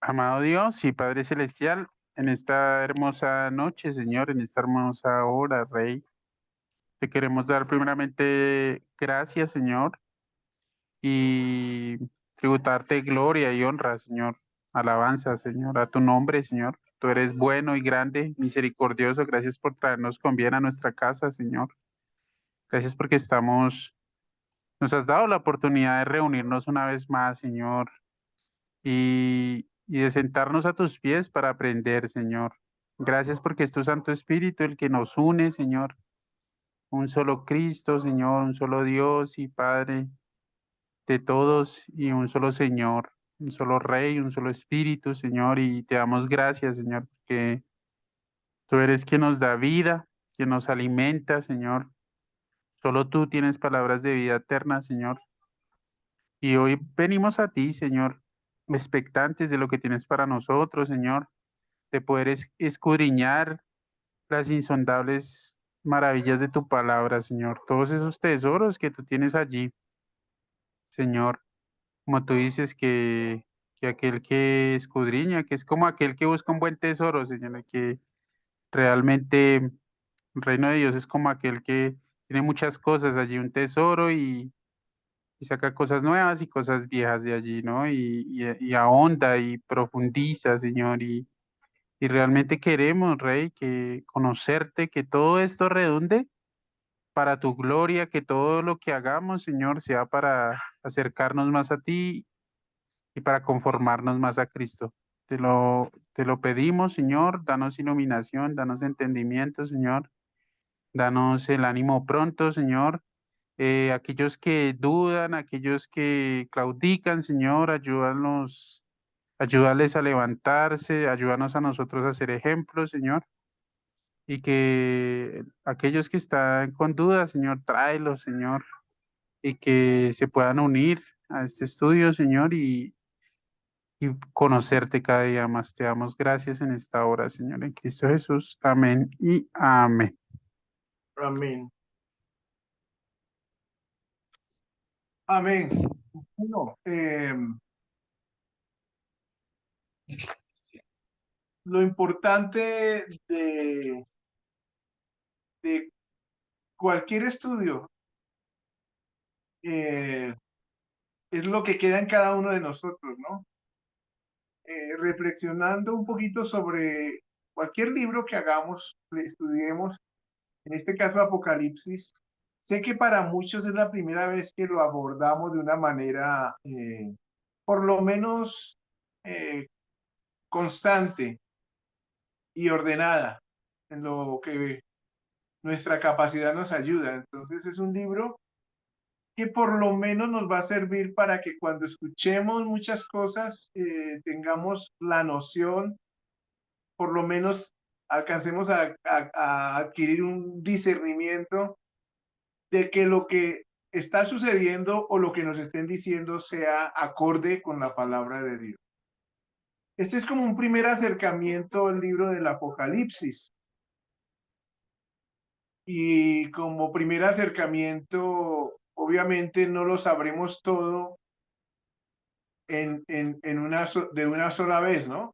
Amado Dios y Padre Celestial, en esta hermosa noche, Señor, en esta hermosa hora, Rey, te queremos dar primeramente gracias, Señor, y tributarte gloria y honra, Señor, alabanza, Señor, a tu nombre, Señor. Tú eres bueno y grande, misericordioso. Gracias por traernos con bien a nuestra casa, Señor. Gracias porque nos has dado la oportunidad de reunirnos una vez más, Señor, y de sentarnos a tus pies para aprender, Señor. Gracias porque es tu Santo Espíritu el que nos une, Señor. Un solo Cristo, Señor, un solo Dios y Padre de todos y un solo Señor, un solo Rey, un solo Espíritu, Señor. Y te damos gracias, Señor, porque tú eres quien nos da vida, quien nos alimenta, Señor. Solo tú tienes palabras de vida eterna, Señor. Y hoy venimos a ti, Señor, expectantes de lo que tienes para nosotros, Señor, de poder escudriñar las insondables maravillas de tu palabra, Señor. Todos esos tesoros que tú tienes allí, Señor. Como tú dices que aquel que escudriña, que es como aquel que busca un buen tesoro, Señor, que realmente el reino de Dios es como aquel que tiene muchas cosas allí, un tesoro y saca cosas nuevas y cosas viejas de allí, ¿no? Y ahonda y profundiza, Señor, y realmente queremos, Rey, que conocerte, que todo esto redunde para tu gloria, que todo lo que hagamos, Señor, sea para acercarnos más a ti y para conformarnos más a Cristo. Te lo pedimos, Señor, danos iluminación, danos entendimiento, Señor, danos el ánimo pronto, Señor. Aquellos que dudan, aquellos que claudican, Señor, ayúdales a levantarse, ayúdanos a nosotros a ser ejemplos, Señor. Y que aquellos que están con dudas, Señor, tráelos, Señor, y que se puedan unir a este estudio, Señor, y conocerte cada día más. Te damos gracias en esta hora, Señor, en Cristo Jesús. Amén y amén. Amén. Amén. Bueno, lo importante de cualquier estudio eh, es lo que queda en cada uno de nosotros, ¿no? Reflexionando un poquito sobre cualquier libro que hagamos, estudiemos, en este caso Apocalipsis, sé que para muchos es la primera vez que lo abordamos de una manera, por lo menos, eh, constante y ordenada, en lo que nuestra capacidad nos ayuda. Entonces es un libro que por lo menos nos va a servir para que cuando escuchemos muchas cosas tengamos la noción, por lo menos alcancemos a adquirir un discernimiento de que lo que está sucediendo o lo que nos estén diciendo sea acorde con la palabra de Dios. Este es como un primer acercamiento al libro del Apocalipsis. Y como primer acercamiento, obviamente no lo sabremos todo de una sola vez, ¿no?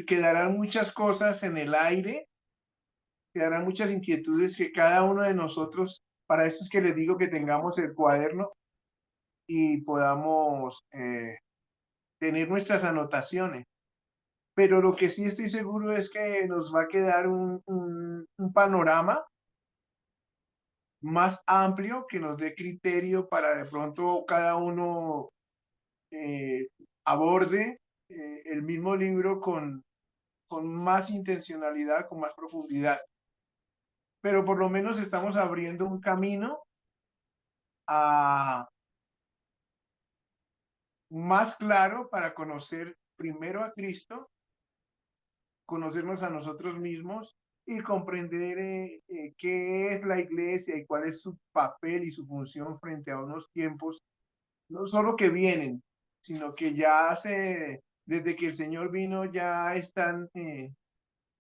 Quedarán muchas cosas en el aire, quedarán muchas inquietudes que cada uno de nosotros, para eso es que les digo que tengamos el cuaderno y podamos tener nuestras anotaciones. Pero lo que sí estoy seguro es que nos va a quedar un panorama más amplio que nos dé criterio para de pronto cada uno eh, aborde el mismo libro con más intencionalidad, con más profundidad. Pero por lo menos estamos abriendo un camino a más claro para conocer primero a Cristo, conocernos a nosotros mismos y comprender qué es la iglesia y cuál es su papel y su función frente a unos tiempos no solo que vienen, sino que desde que el Señor vino, ya están,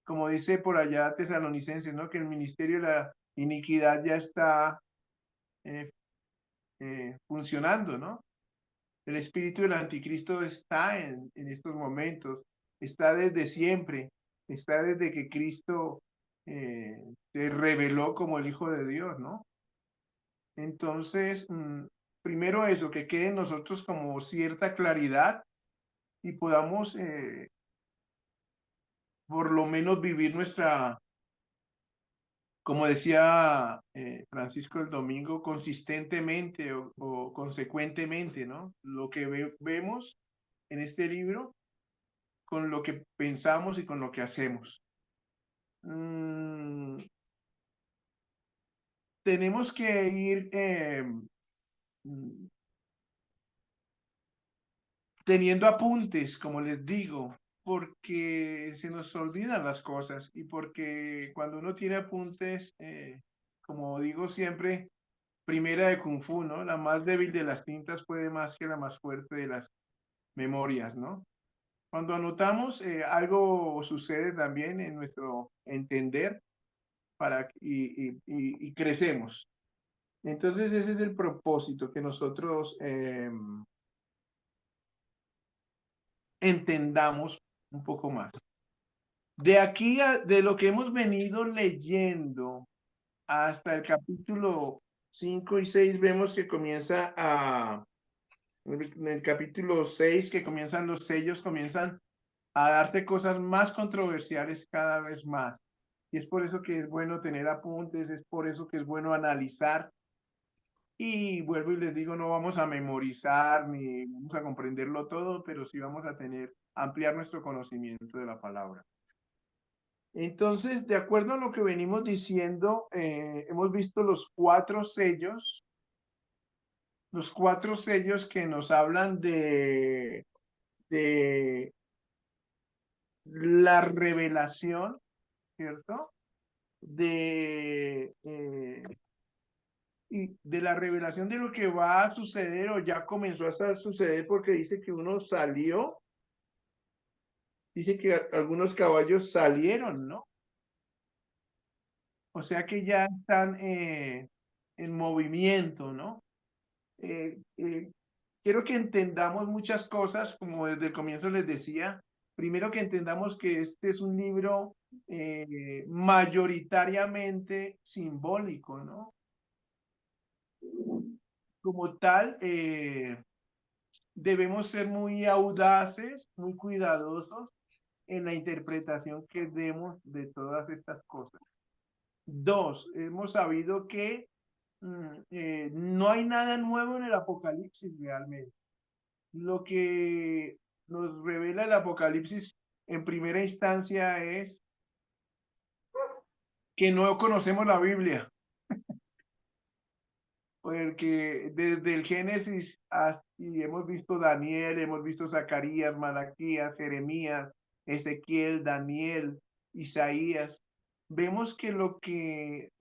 como dice por allá Tesalonicenses, ¿no? Que el ministerio de la iniquidad ya está eh, funcionando, ¿no? El espíritu del anticristo está en estos momentos, está desde siempre, está desde que Cristo se reveló como el Hijo de Dios, ¿no? Entonces, primero eso, que quede en nosotros como cierta claridad y podamos por lo menos vivir nuestra, como decía Francisco el domingo, consistentemente o consecuentemente, ¿no? Lo que vemos en este libro con lo que pensamos y con lo que hacemos. Tenemos que ir teniendo apuntes, como les digo, porque se nos olvidan las cosas y porque cuando uno tiene apuntes, como digo siempre, primera de Kung Fu, ¿no? La más débil de las tintas puede más que la más fuerte de las memorias, ¿no? Cuando anotamos, algo sucede también en nuestro entender y crecemos. Entonces ese es el propósito, que nosotros entendamos un poco más. De aquí, de lo que hemos venido leyendo hasta el capítulo 5 y 6, vemos que comienza en el capítulo 6, que comienzan los sellos, comienzan a darse cosas más controversiales cada vez más. Y es por eso que es bueno tener apuntes, es por eso que es bueno analizar. Y vuelvo y les digo, no vamos a memorizar ni vamos a comprenderlo todo, pero sí vamos a ampliar nuestro conocimiento de la palabra. Entonces, de acuerdo a lo que venimos diciendo, hemos visto los cuatro sellos que nos hablan de la revelación, ¿cierto? Y de la revelación de lo que va a suceder o ya comenzó a suceder, porque dice que uno salió, dice que algunos caballos salieron, ¿no? O sea que ya están en movimiento, ¿no? Eh, eh, quiero que entendamos muchas cosas, como desde el comienzo les decía. Primero que entendamos que este es un libro mayoritariamente simbólico, ¿no? Como tal, debemos ser muy audaces, muy cuidadosos en la interpretación que demos de todas estas cosas. Dos, hemos sabido que no hay nada nuevo en el Apocalipsis realmente. Lo que nos revela el Apocalipsis en primera instancia es que no conocemos la Biblia, porque desde el Génesis y hemos visto Daniel, hemos visto Zacarías, Malaquías, Jeremías, Ezequiel, Daniel, Isaías, vemos que lo que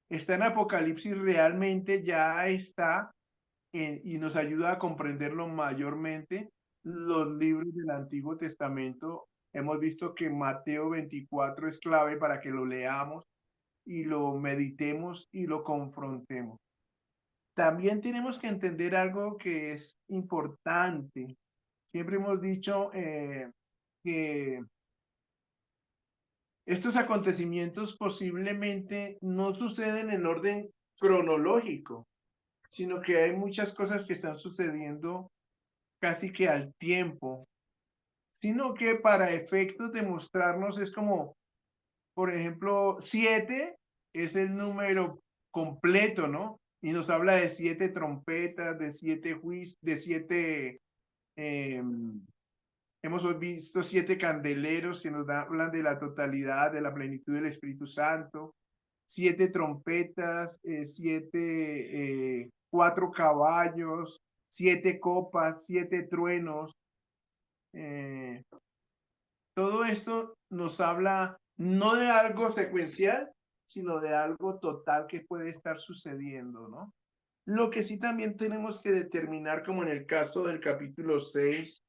está en Apocalipsis realmente ya está y nos ayuda a comprenderlo mayormente los libros del Antiguo Testamento. Hemos visto que Mateo 24 es clave para que lo leamos y lo meditemos y lo confrontemos. También tenemos que entender algo que es importante. Siempre hemos dicho que estos acontecimientos posiblemente no suceden en orden cronológico, sino que hay muchas cosas que están sucediendo casi que al tiempo, sino que para efectos de mostrarnos es como, por ejemplo, 7 es el número completo, ¿no? Y nos habla de 7 trompetas, de 7 juicios, de 7, hemos visto 7 candeleros que nos hablan de la totalidad, de la plenitud del Espíritu Santo, 7 trompetas, 4 caballos, 7 copas, 7 truenos. Todo esto nos habla no de algo secuencial, sino de algo total que puede estar sucediendo, ¿no? Lo que sí también tenemos que determinar, como en el caso del capítulo 6,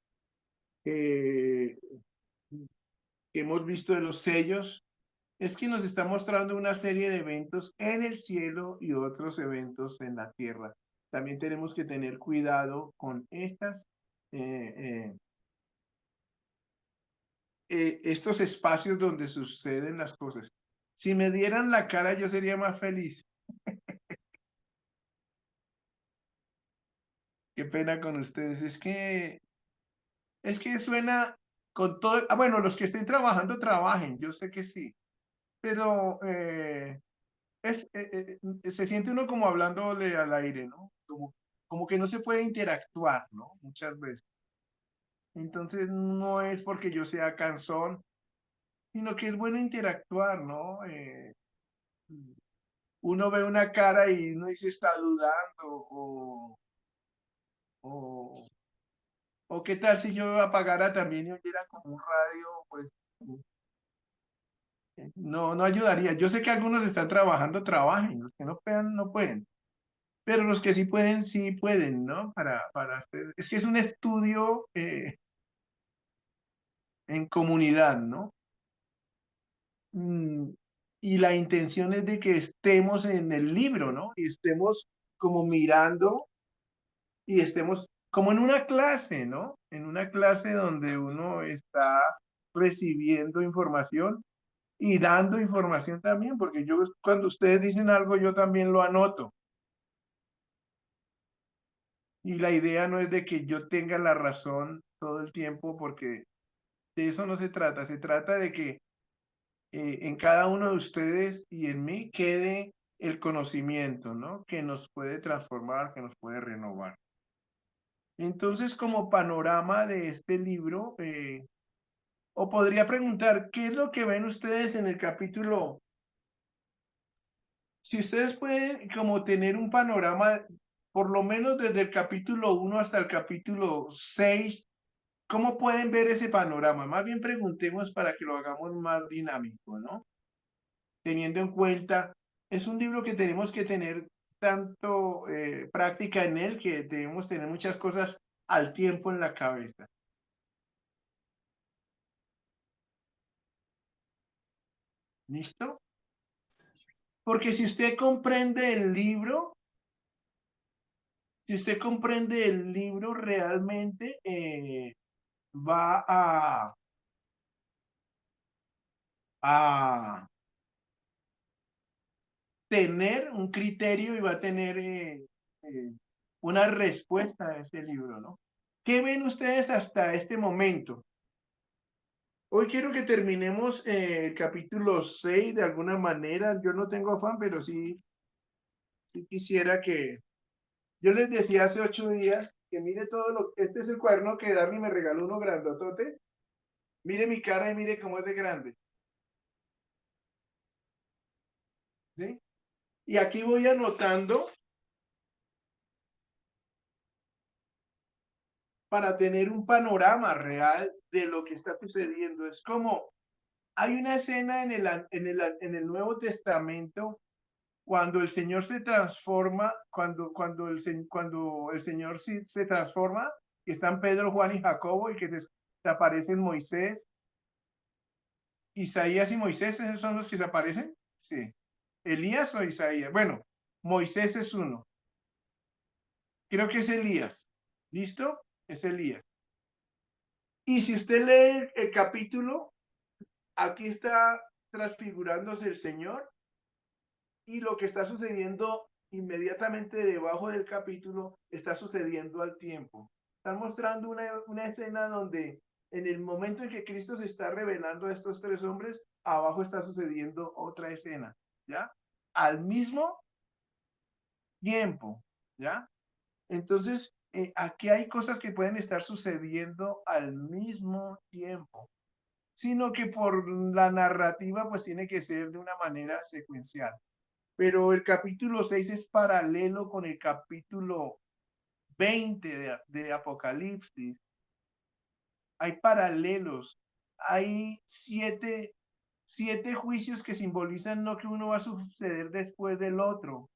que hemos visto de los sellos, es que nos está mostrando una serie de eventos en el cielo y otros eventos en la tierra. también tenemos que tener cuidado con estos espacios donde suceden las cosas. Si me dieran la cara, yo sería más feliz. Qué pena con ustedes. Es que suena con todo. Ah, bueno, los que estén trabajando, trabajen. Yo sé que sí. Pero se siente uno como hablándole al aire, ¿no? Como que no se puede interactuar, ¿no? Muchas veces. Entonces no es porque yo sea cansón, sino que es bueno interactuar, ¿no? Uno ve una cara y uno dice está dudando o, o qué tal si yo apagara también y oyera como un radio, pues no ayudaría. Yo sé que algunos están trabajando, trabajen, los que no puedan, no pueden, pero los que sí pueden, ¿no? Para hacer, es que es un estudio en comunidad, ¿no? Mm, y la intención es de que estemos en el libro, ¿no? Y estemos como mirando y estemos como en una clase, ¿no? En una clase donde uno está recibiendo información y dando información también, porque yo cuando ustedes dicen algo, yo también lo anoto. Y la idea no es de que yo tenga la razón todo el tiempo, porque de eso no se trata de que en cada uno de ustedes y en mí quede el conocimiento, ¿no? Que nos puede transformar, que nos puede renovar. Entonces, como panorama de este libro, o podría preguntar, ¿qué es lo que ven ustedes en el capítulo? Si ustedes pueden como tener un panorama, por lo menos desde el capítulo 1 hasta el capítulo 6, ¿cómo pueden ver ese panorama? Más bien preguntemos para que lo hagamos más dinámico, ¿no? Teniendo en cuenta, es un libro que tenemos que tener tanto práctica en él que debemos tener muchas cosas al tiempo en la cabeza. ¿Listo? Porque si usted comprende el libro realmente va a tener un criterio y va a tener eh, una respuesta a ese libro, ¿no? ¿Qué ven ustedes hasta este momento? Hoy quiero que terminemos el capítulo 6 de alguna manera. Yo no tengo afán, pero sí quisiera que... Yo les decía hace 8 días que mire todo lo... Este es el cuaderno que Darby me regaló, uno grandotote. Mire mi cara y mire cómo es de grande. ¿Sí? Y aquí voy anotando para tener un panorama real de lo que está sucediendo. Es como, hay una escena en el Nuevo Testamento cuando el Señor se transforma, cuando el Señor se transforma, que están Pedro, Juan y Jacobo y que se aparecen Moisés, Isaías y Moisés, ¿esos son los que se aparecen? Sí. Elías o Isaías. Bueno, Moisés es uno. Creo que es Elías. ¿Listo? Es Elías. Y si usted lee el capítulo, aquí está transfigurándose el Señor y lo que está sucediendo inmediatamente debajo del capítulo está sucediendo al tiempo. Están mostrando una escena donde en el momento en que Cristo se está revelando a estos tres hombres, abajo está sucediendo otra escena, ¿ya? Al mismo tiempo, ¿ya? Entonces, aquí hay cosas que pueden estar sucediendo al mismo tiempo, sino que por la narrativa pues tiene que ser de una manera secuencial. Pero el capítulo 6 es paralelo con el capítulo 20 de Apocalipsis. Hay paralelos, hay siete juicios que simbolizan no que uno va a suceder después del otro,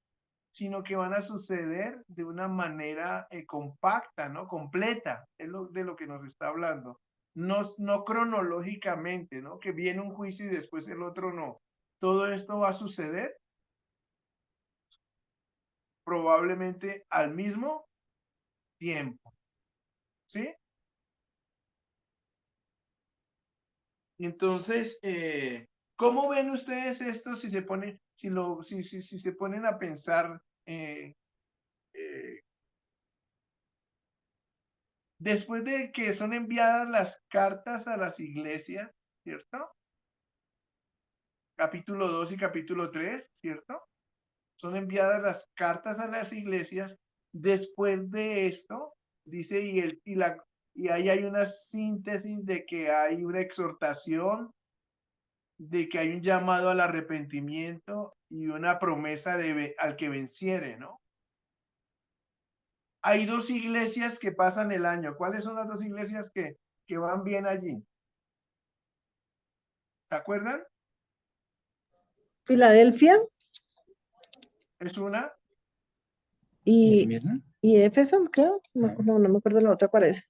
sino que van a suceder de una manera compacta, ¿no? Completa, es de lo que nos está hablando. No cronológicamente, ¿no? Que viene un juicio y después el otro no. Todo esto va a suceder probablemente al mismo tiempo, ¿sí? Entonces, ¿cómo ven ustedes esto si se ponen, si se ponen a pensar eh, después de que son enviadas las cartas a las iglesias, ¿cierto? Capítulo 2 y capítulo 3, ¿cierto? Son enviadas las cartas a las iglesias. Después de esto, dice, y ahí hay una síntesis de que hay una exhortación, de que hay un llamado al arrepentimiento y una promesa al que venciere, ¿no? Hay dos iglesias que pasan el año. ¿Cuáles son las dos iglesias que van bien allí? ¿Se acuerdan? Filadelfia Es una, y, ¿Esmirna? y Éfeso, creo. No me acuerdo la otra cuál es. es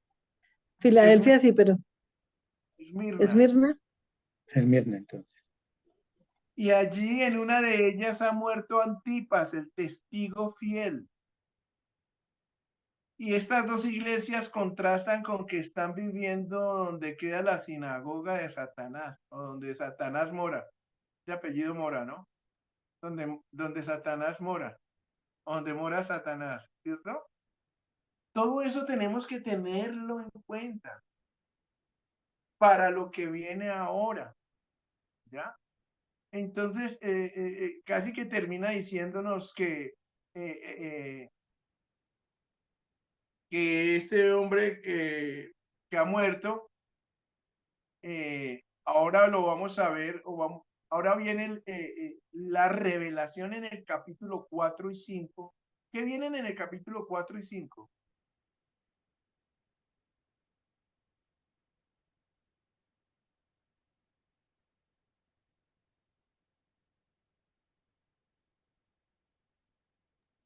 Filadelfia sí, pero Esmirna. Esmirna. Esmirna, entonces. Y allí en una de ellas ha muerto Antipas, el testigo fiel. Y estas dos iglesias contrastan con que están viviendo donde queda la sinagoga de Satanás, o donde Satanás mora, de apellido Mora, ¿no? Donde Satanás mora, donde mora Satanás, ¿cierto? Todo eso tenemos que tenerlo en cuenta para lo que viene ahora, ¿ya? Entonces, casi que termina diciéndonos que este hombre que ha muerto, ahora lo vamos a ver, ahora viene la revelación en el capítulo 4 y 5. ¿Qué vienen en el capítulo 4 y 5?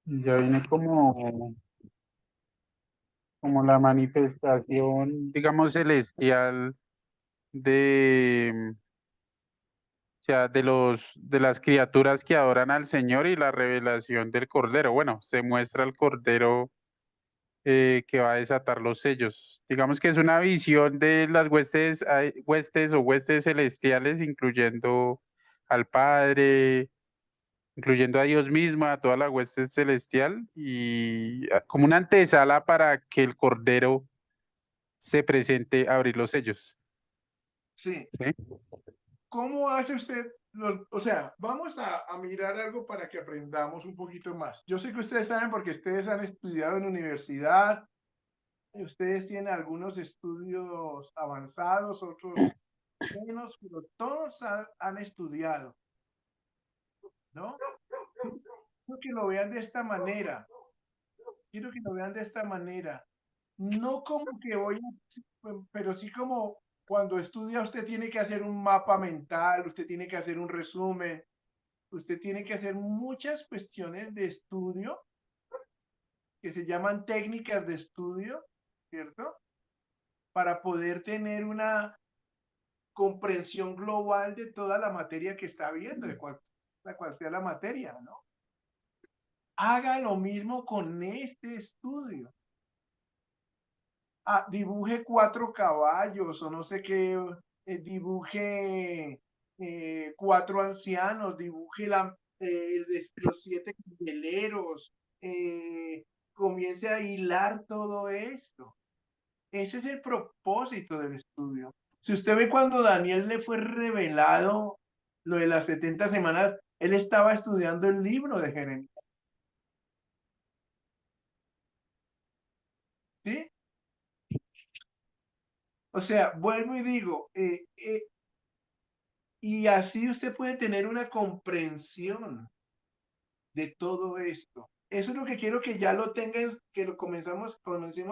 Ya viene como la manifestación, digamos, celestial de, o sea, de las criaturas que adoran al Señor y la revelación del Cordero. Bueno, se muestra el Cordero que va a desatar los sellos. Digamos que es una visión de las huestes celestiales, incluyendo al Padre, incluyendo a Dios mismo, a toda la hueste celestial, y como una antesala para que el Cordero se presente a abrir los sellos. Sí. ¿Sí? ¿Cómo hace usted? O sea, vamos a mirar algo para que aprendamos un poquito más. Yo sé que ustedes saben porque ustedes han estudiado en universidad, ustedes tienen algunos estudios avanzados, otros menos, pero todos han estudiado, ¿no? Quiero que lo vean de esta manera. Quiero que lo vean de esta manera. No como que pero sí como cuando estudia usted tiene que hacer un mapa mental, usted tiene que hacer un resumen, usted tiene que hacer muchas cuestiones de estudio que se llaman técnicas de estudio, ¿cierto? Para poder tener una comprensión global de toda la materia que está viendo, la cual sea la materia, ¿no? Haga lo mismo con este estudio. Dibuje 4 caballos o no sé qué, dibuje 4 ancianos, dibuje los 7 candeleros, comience a hilar todo esto. Ese es el propósito del estudio. Si usted ve cuando Daniel le fue revelado lo de las 70 semanas, él estaba estudiando el libro de Jeremías. ¿Sí? O sea, vuelvo y digo, y así usted puede tener una comprensión de todo esto. Eso es lo que quiero que ya lo tengan, que lo comencemos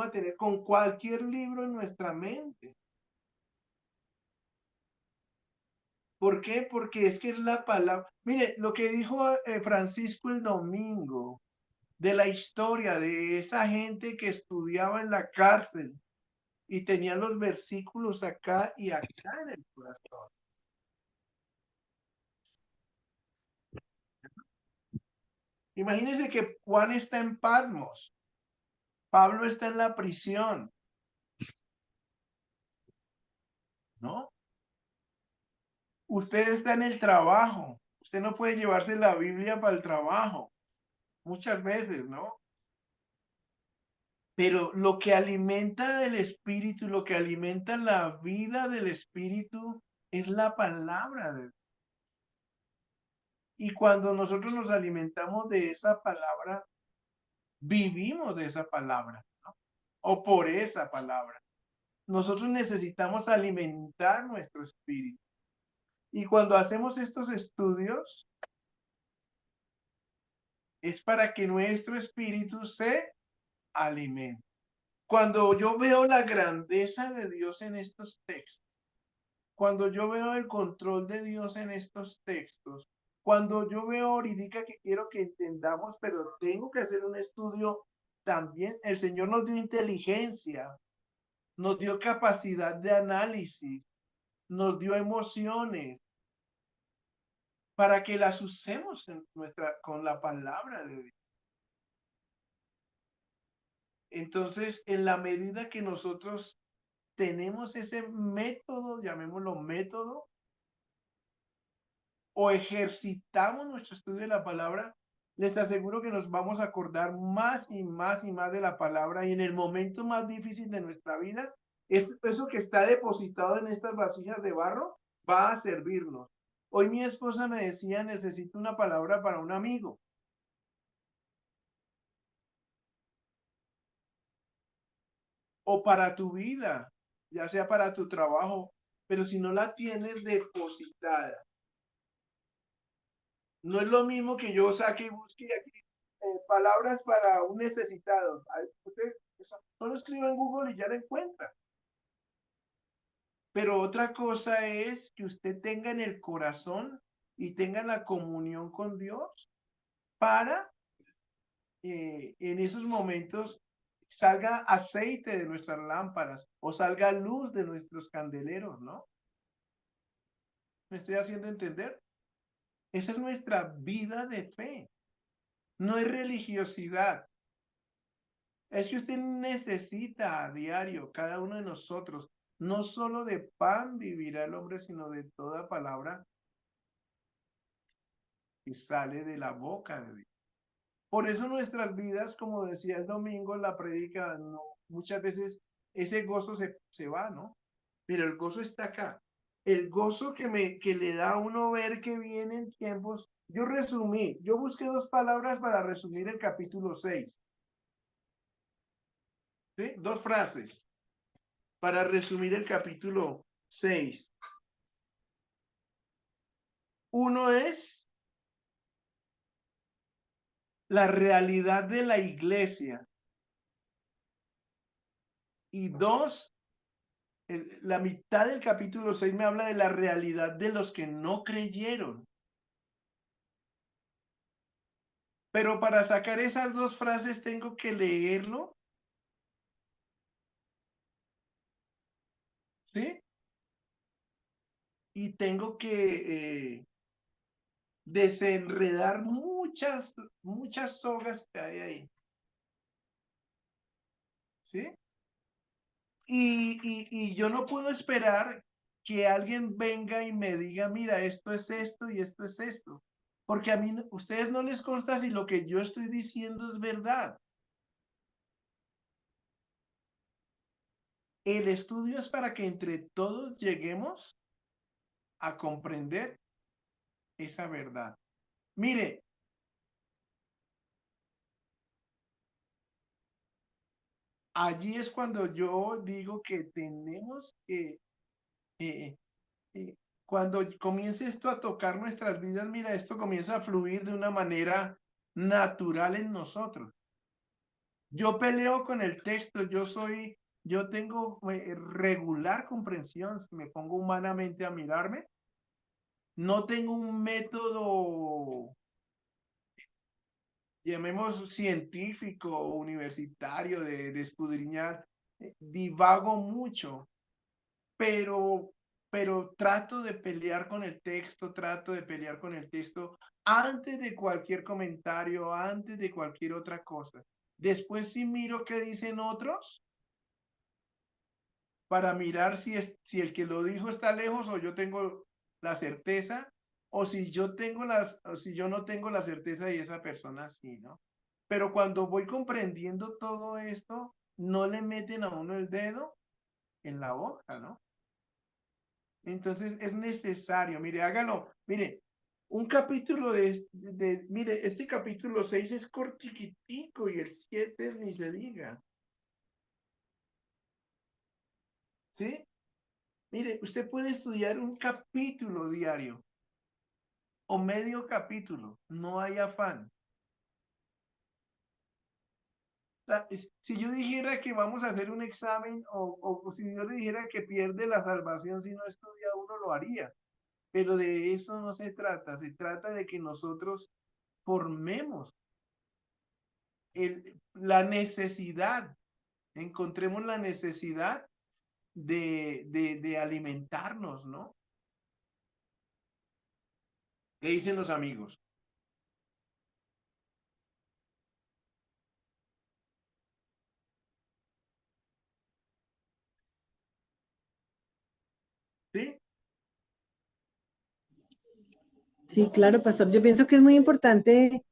a tener con cualquier libro en nuestra mente. ¿Por qué? Porque es que es la palabra. Mire, lo que dijo Francisco el domingo de la historia de esa gente que estudiaba en la cárcel y tenía los versículos acá y acá en el corazón. Imagínense que Juan está en Patmos, Pablo está en la prisión, ¿no? Usted está en el trabajo, usted no puede llevarse la Biblia para el trabajo, muchas veces, ¿no? Pero lo que alimenta el espíritu, lo que alimenta la vida del espíritu es la palabra de Dios. Y cuando nosotros nos alimentamos de esa palabra, vivimos de esa palabra, ¿no? O por esa palabra. Nosotros necesitamos alimentar nuestro espíritu. Y cuando hacemos estos estudios, es para que nuestro espíritu se alimente. Cuando yo veo la grandeza de Dios en estos textos, cuando yo veo el control de Dios en estos textos, cuando yo veo ahorita que quiero que entendamos, pero tengo que hacer un estudio también, el Señor nos dio inteligencia, nos dio capacidad de análisis, nos dio emociones para que las usemos con la palabra de Dios. Entonces, en la medida que nosotros tenemos ese método, llamémoslo método, o ejercitamos nuestro estudio de la palabra, les aseguro que nos vamos a acordar más y más y más de la palabra, y en el momento más difícil de nuestra vida, eso que está depositado en estas vasijas de barro va a servirnos. Hoy mi esposa me decía, necesito una palabra para un amigo. O para tu vida, ya sea para tu trabajo, pero si no la tienes depositada, no es lo mismo que yo saque y busque aquí palabras para un necesitado. Usted solo escribe en Google y ya la encuentra. Pero otra cosa es que usted tenga en el corazón y tenga la comunión con Dios para en esos momentos salga aceite de nuestras lámparas o salga luz de nuestros candeleros, ¿no? ¿Me estoy haciendo entender? Esa es nuestra vida de fe. No es religiosidad. Es que usted necesita a diario, cada uno de nosotros, no solo de pan vivirá el hombre, sino de toda palabra que sale de la boca de Dios. Por eso nuestras vidas, como decía el domingo en la prédica, no, muchas veces ese gozo se va, ¿no? Pero el gozo está acá. El gozo que le da a uno ver que vienen tiempos. Yo busqué 2 palabras para resumir el capítulo 6. ¿Sí? 2 frases para resumir el capítulo 6. Uno es la realidad de la iglesia. Y 2, la mitad del capítulo 6 me habla de la realidad de los que no creyeron. Pero para sacar esas 2 frases tengo que leerlo. ¿Sí? Y tengo que desenredar muchas sogas que hay ahí. ¿Sí? Y yo no puedo esperar que alguien venga y me diga, mira, esto es esto y esto es esto. Porque a mí, ustedes no les consta si lo que yo estoy diciendo es verdad. El estudio es para que entre todos lleguemos a comprender esa verdad. Mire, allí es cuando yo digo que tenemos que, eh, cuando comience esto a tocar nuestras vidas, mira, esto comienza a fluir de una manera natural en nosotros. Yo peleo con el texto, yo tengo regular comprensión, si me pongo humanamente a mirarme, no tengo un método, llamemos científico o universitario de escudriñar, divago mucho, pero pero trato de pelear con el texto, trato de pelear con el texto antes de cualquier comentario, antes de cualquier otra cosa. Después sí miro qué dicen otros para mirar si el que lo dijo está lejos o yo tengo la certeza, o si yo o si yo no tengo la certeza y esa persona sí, ¿no? Pero cuando voy comprendiendo todo esto, no le meten a uno el dedo en la boca, ¿no? Entonces es necesario, mire, hágalo, mire, un capítulo mire, este capítulo 6 es cortiquitico y el 7 ni se diga, ¿sí? Mire, usted puede estudiar un capítulo diario o medio capítulo, no hay afán. Si yo dijera que vamos a hacer un examen o si yo le dijera que pierde la salvación si no estudia, uno lo haría. Pero de eso no se trata de que nosotros formemos la necesidad, encontremos la necesidad de alimentarnos, ¿no? ¿Qué dicen los amigos? ¿Sí? Sí, claro, pastor. Yo pienso que es muy importante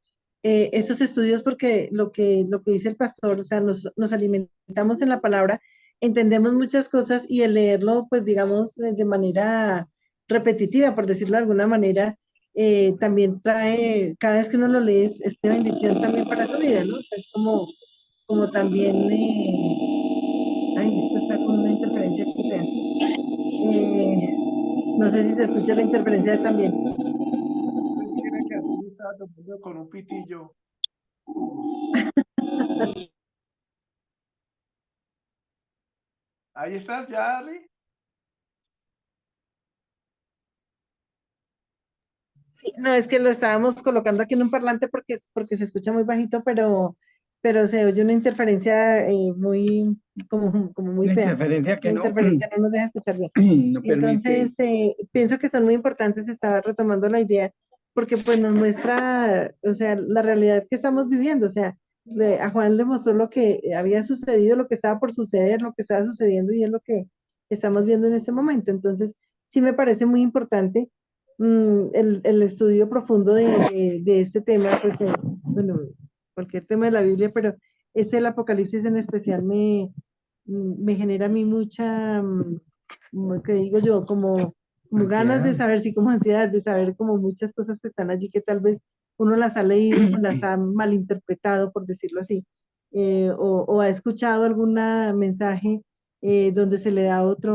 estos estudios porque lo que dice el pastor, o sea, nos alimentamos en la palabra, entendemos muchas cosas y el leerlo, pues digamos, de manera repetitiva, por decirlo de alguna manera, también trae, cada vez que uno lo lee, es de bendición también para su vida, ¿no? O sea, es como, como también, ay, esto está con una interferencia aquí, vean. No sé si se escucha la interferencia también. Pensé que era que así estaba tomando con un pitillo. Ahí estás ya, Ari. Sí, no, es que lo estábamos colocando aquí en un parlante porque se escucha muy bajito, pero se oye una interferencia muy, como muy Una fea. interferencia que La no, interferencia no nos deja escuchar bien. no permite. Entonces, pienso que son muy importantes, estaba retomando la idea, porque pues nos muestra, o sea, la realidad que estamos viviendo, o sea, a Juan le mostró lo que había sucedido, lo que estaba por suceder, lo que estaba sucediendo y es lo que estamos viendo en este momento. Entonces, sí me parece muy importante el estudio profundo de este tema, pues, bueno, cualquier tema de la Biblia, pero este el Apocalipsis en especial me genera a mí mucha, ¿qué digo yo? Como ganas de Ansiedad. saber, sí, como ansiedad de saber como muchas cosas que están allí que tal vez uno las ha leído o las ha malinterpretado, por decirlo así, o ha escuchado algún mensaje donde se le da otra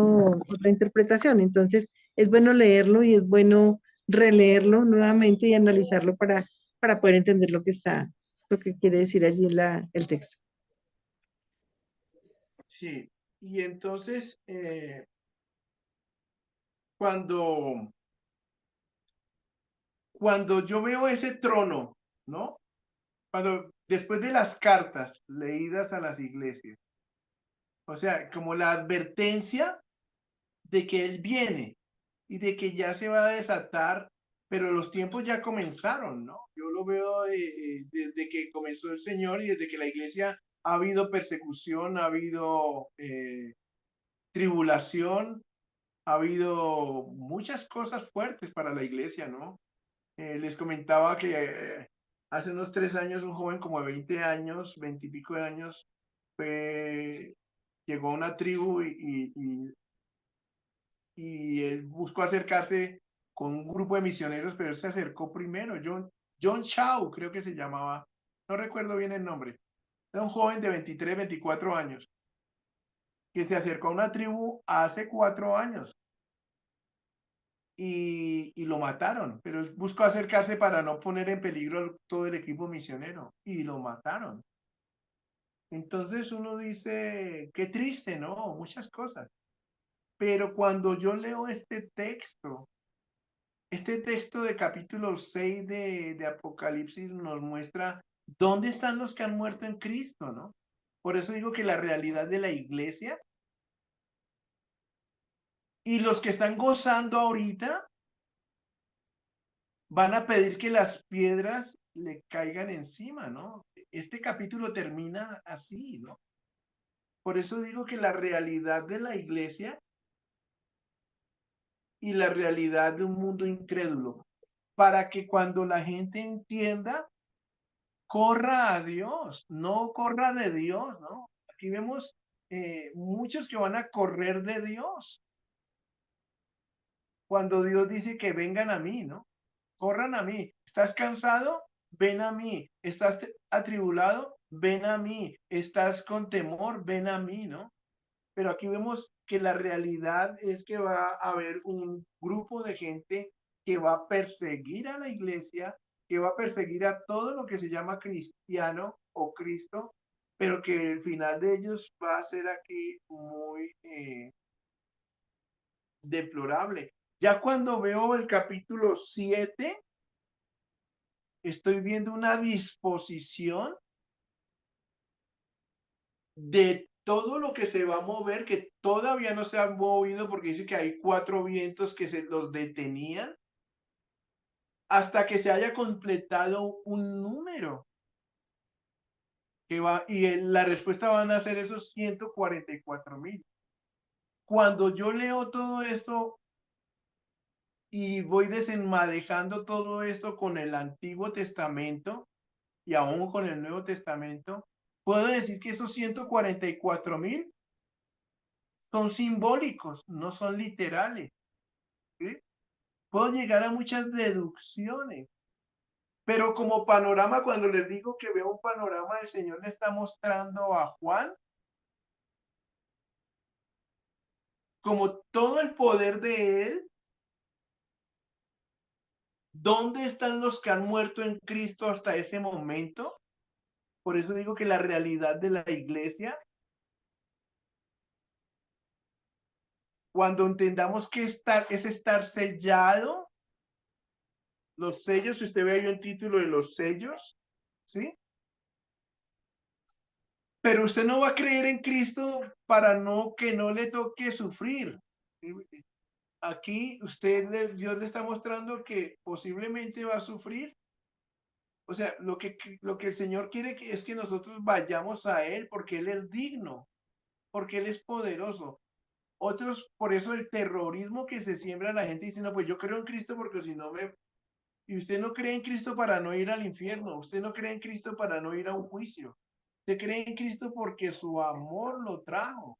interpretación. Entonces, es bueno leerlo y es bueno releerlo nuevamente y analizarlo para poder entender lo que quiere decir allí el texto. Sí. Y entonces, cuando, cuando yo veo ese trono, ¿no? Después de las cartas leídas a las iglesias, o sea, como la advertencia de que Él viene y de que ya se va a desatar, pero los tiempos ya comenzaron, ¿no? Yo lo veo desde que comenzó el Señor y desde que la iglesia ha habido persecución, ha habido tribulación, ha habido muchas cosas fuertes para la iglesia, ¿no? Les comentaba que hace unos 3 años un joven como de 20 años, 20 y pico de años, llegó a una tribu y él buscó acercarse con un grupo de misioneros, pero él se acercó primero. John Chau, creo que se llamaba, no recuerdo bien el nombre. Era un joven de 23, 24 años que se acercó a una tribu hace 4 años y lo mataron, pero él buscó acercarse para no poner en peligro todo el equipo misionero y lo mataron. Entonces uno dice, qué triste, ¿no? Muchas cosas. Pero cuando yo leo este texto de capítulo 6 de Apocalipsis nos muestra dónde están los que han muerto en Cristo, ¿no? Por eso digo que la realidad de la iglesia Y los que están gozando ahorita van a pedir que las piedras le caigan encima, ¿no? Este capítulo termina así, ¿no? Por eso digo que la realidad de la iglesia y la realidad de un mundo incrédulo, para que cuando la gente entienda, corra a Dios, no corra de Dios, ¿no? Aquí vemos muchos que van a correr de Dios, cuando Dios dice que vengan a mí, ¿no? Corran a mí. ¿Estás cansado? Ven a mí. ¿Estás atribulado? Ven a mí. ¿Estás con temor? Ven a mí, ¿no? Pero aquí vemos que la realidad es que va a haber un grupo de gente que va a perseguir a la iglesia, que va a perseguir a todo lo que se llama cristiano o Cristo, pero que el final de ellos va a ser aquí muy deplorable. Ya cuando veo el capítulo 7, estoy viendo una disposición de todo lo que se va a mover, que todavía no se han movido porque dice que hay 4 vientos que se los detenían hasta que se haya completado un número. Que va, y la respuesta van a ser esos 144,000. Cuando yo leo todo eso y voy desenmadejando todo esto con el Antiguo Testamento y aún con el Nuevo Testamento, puedo decir que esos 144,000 son simbólicos, no son literales. ¿Sí? Puedo llegar a muchas deducciones, pero como panorama, cuando les digo que veo un panorama, el Señor le está mostrando a Juan como todo el poder de él. ¿Dónde están los que han muerto en Cristo hasta ese momento? Por eso digo que la realidad de la iglesia, cuando entendamos que es estar sellado, los sellos, si usted ve ahí el título de los sellos, ¿sí? Pero usted no va a creer en Cristo para que no le toque sufrir. Aquí Dios le está mostrando que posiblemente va a sufrir. O sea, lo que el Señor quiere es que nosotros vayamos a Él porque Él es digno, porque Él es poderoso. Otros, por eso el terrorismo que se siembra la gente diciendo, pues yo creo en Cristo porque si no me... Y usted no cree en Cristo para no ir al infierno, usted no cree en Cristo para no ir a un juicio. Usted cree en Cristo porque su amor lo trajo.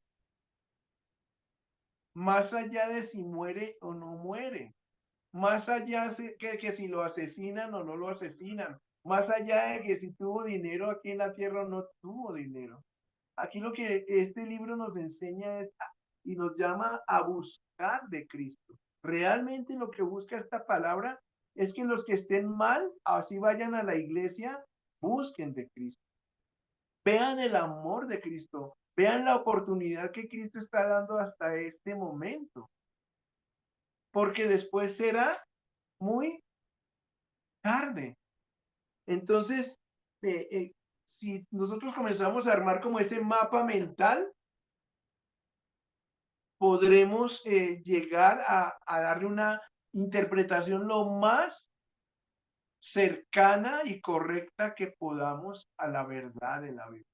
Más allá de si muere o no muere. Más allá de que si lo asesinan o no lo asesinan. Más allá de que si tuvo dinero aquí en la tierra o no tuvo dinero. Aquí lo que este libro nos enseña y nos llama a buscar de Cristo. Realmente lo que busca esta palabra es que los que estén mal, así vayan a la iglesia, busquen de Cristo. Vean el amor de Cristo, vean la oportunidad que Cristo está dando hasta este momento, porque después será muy tarde. Entonces, si nosotros comenzamos a armar como ese mapa mental, podremos llegar a darle una interpretación lo más cercana y correcta que podamos a la verdad de la Biblia.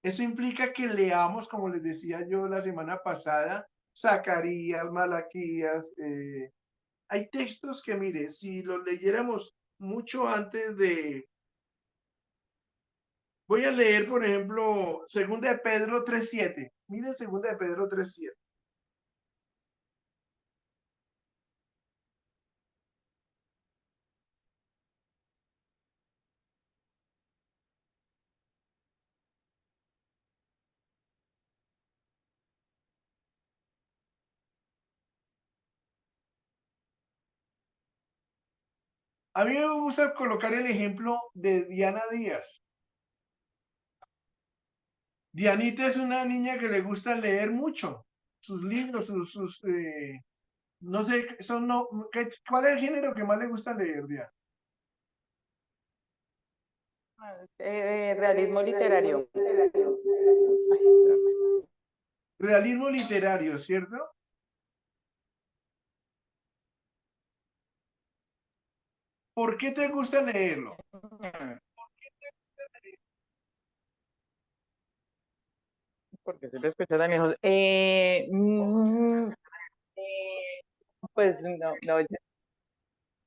Eso implica que leamos, como les decía yo la semana pasada, Zacarías, Malaquías. Hay textos que, mire, si los leyéramos mucho antes de... Voy a leer, por ejemplo, 2 de Pedro 3:7. Miren 2 de Pedro 3:7. A mí me gusta colocar el ejemplo de Diana Díaz. Dianita es una niña que le gusta leer mucho. Sus libros, no sé, ¿cuál es el género que más le gusta leer, Diana? Realismo literario. Realismo literario, ¿cierto? ¿Por qué te gusta leerlo? Porque se lo escucha tan lejos. Pues no,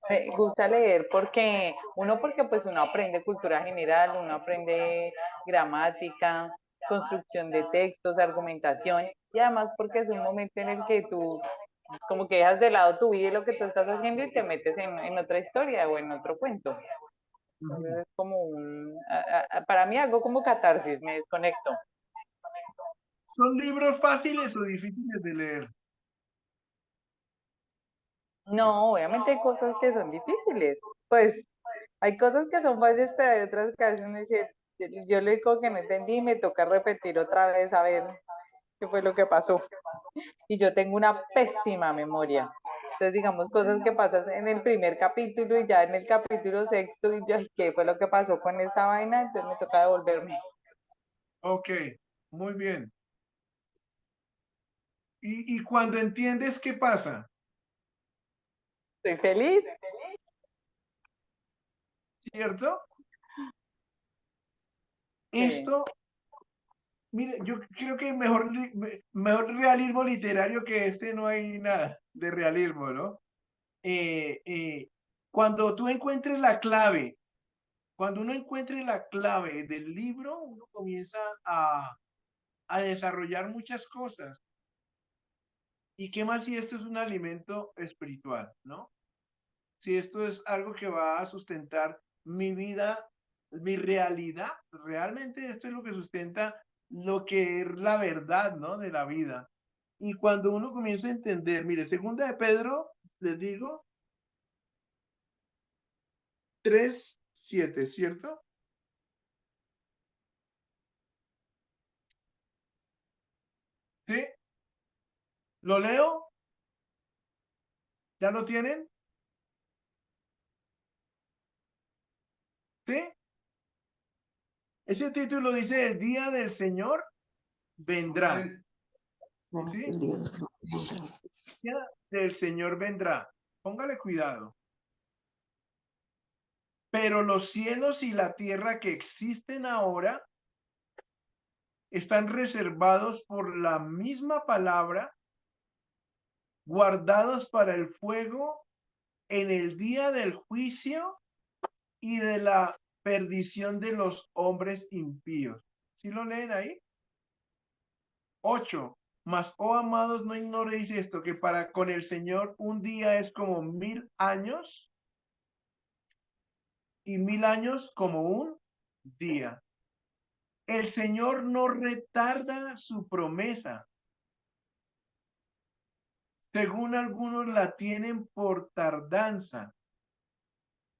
me gusta leer porque, porque pues uno aprende cultura general, uno aprende gramática, construcción de textos, argumentación, y además porque es un momento en el que tú como que dejas de lado tu vida y lo que tú estás haciendo y te metes en otra historia o en otro cuento. Entonces es como para mí algo como catarsis, me desconecto. ¿Son libros fáciles o difíciles de leer? No, obviamente hay cosas que son difíciles. Pues hay cosas que son fáciles, pero hay otras que a veces uno dice, yo lo único que no entendí y me toca repetir otra vez a ver qué fue lo que pasó. Y yo tengo una pésima memoria. Entonces, digamos, cosas que pasan en el primer capítulo y ya en el capítulo sexto, y yo, ay, ¿qué fue lo que pasó con esta vaina? Entonces me toca devolverme. Ok, muy bien. Y cuando entiendes, ¿qué pasa? Estoy feliz. ¿Cierto? Sí. Esto, mire, yo creo que mejor realismo literario que este no hay nada de realismo, ¿no? Cuando tú encuentres la clave, cuando uno encuentre la clave del libro, uno comienza a desarrollar muchas cosas. ¿Y qué más si esto es un alimento espiritual, ¿no? Si esto es algo que va a sustentar mi vida, mi realidad, realmente esto es lo que sustenta lo que es la verdad, ¿no? De la vida. Y cuando uno comienza a entender, mire, segunda de Pedro, les digo, 3:7, ¿cierto? ¿Sí? ¿Lo leo? ¿Ya lo tienen? ¿Sí? Ese título dice, el día del Señor vendrá. ¿Sí? El día del Señor vendrá. Póngale cuidado. Pero los cielos y la tierra que existen ahora están reservados por la misma palabra, guardados para el fuego en el día del juicio y de la perdición de los hombres impíos. ¿Sí lo leen ahí? 8. Mas, oh amados, no ignoréis esto, que para con el Señor un día es como 1000 años y 1000 años como un día. El Señor no retarda su promesa, según algunos la tienen por tardanza,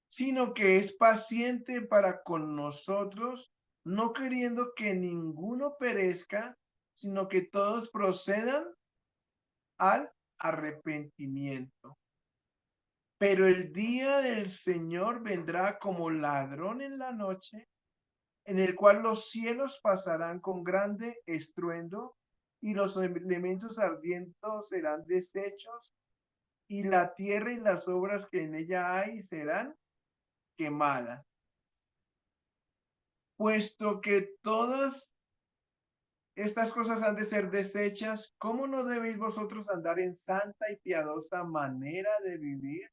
sino que es paciente para con nosotros, no queriendo que ninguno perezca, sino que todos procedan al arrepentimiento. Pero el día del Señor vendrá como ladrón en la noche, en el cual los cielos pasarán con grande estruendo y los elementos ardientes serán deshechos y la tierra y las obras que en ella hay serán quemadas. Puesto que todas estas cosas han de ser deshechas, ¿cómo no debéis vosotros andar en santa y piadosa manera de vivir,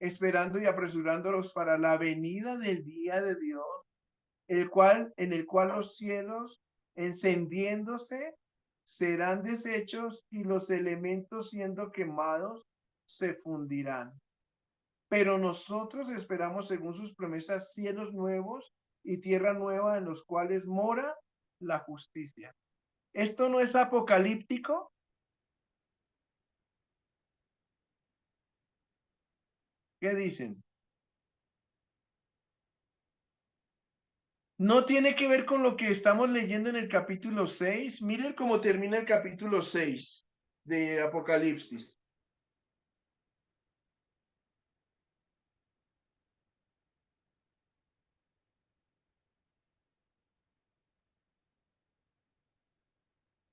esperando y apresurándolos para la venida del día de Dios, en el cual los cielos, encendiéndose, serán deshechos y los elementos siendo quemados se fundirán? Pero nosotros esperamos, según sus promesas, cielos nuevos y tierra nueva en los cuales mora la justicia. ¿Esto no es apocalíptico? ¿Qué dicen? No tiene que ver con lo que estamos leyendo en el capítulo 6. Miren cómo termina el capítulo 6 de Apocalipsis.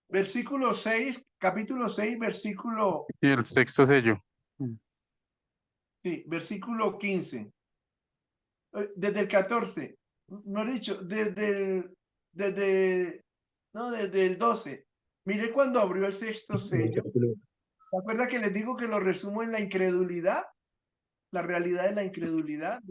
versículo 6, capítulo 6, versículo, Y el sexto sello. sí, versículo 15. Desde el 14, no he dicho, desde el 12. Mire cuando abrió el sexto sello. ¿Se acuerda que les digo que lo resumo en la incredulidad? La realidad de la incredulidad.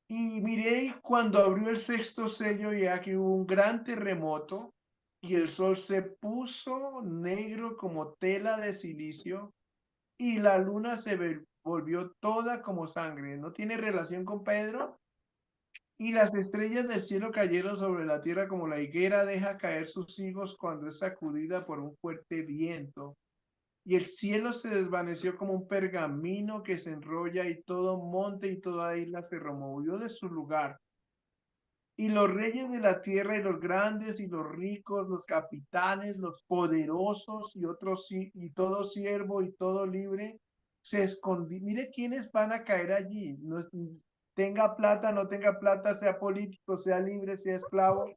Y miré cuando abrió el sexto sello, ya que hubo un gran terremoto y el sol se puso negro como tela de silicio y la luna se volvió toda como sangre. ¿No tiene relación con Pedro? Y las estrellas del cielo cayeron sobre la tierra como la higuera deja caer sus higos cuando es sacudida por un fuerte viento. Y el cielo se desvaneció como un pergamino que se enrolla y todo monte y toda isla se removió de su lugar. Y los reyes de la tierra y los grandes y los ricos, los capitanes, los poderosos y otros y todo siervo y todo libre se escondieron. Mire quiénes van a caer allí. No, tenga plata, no tenga plata, sea político, sea libre, sea esclavo.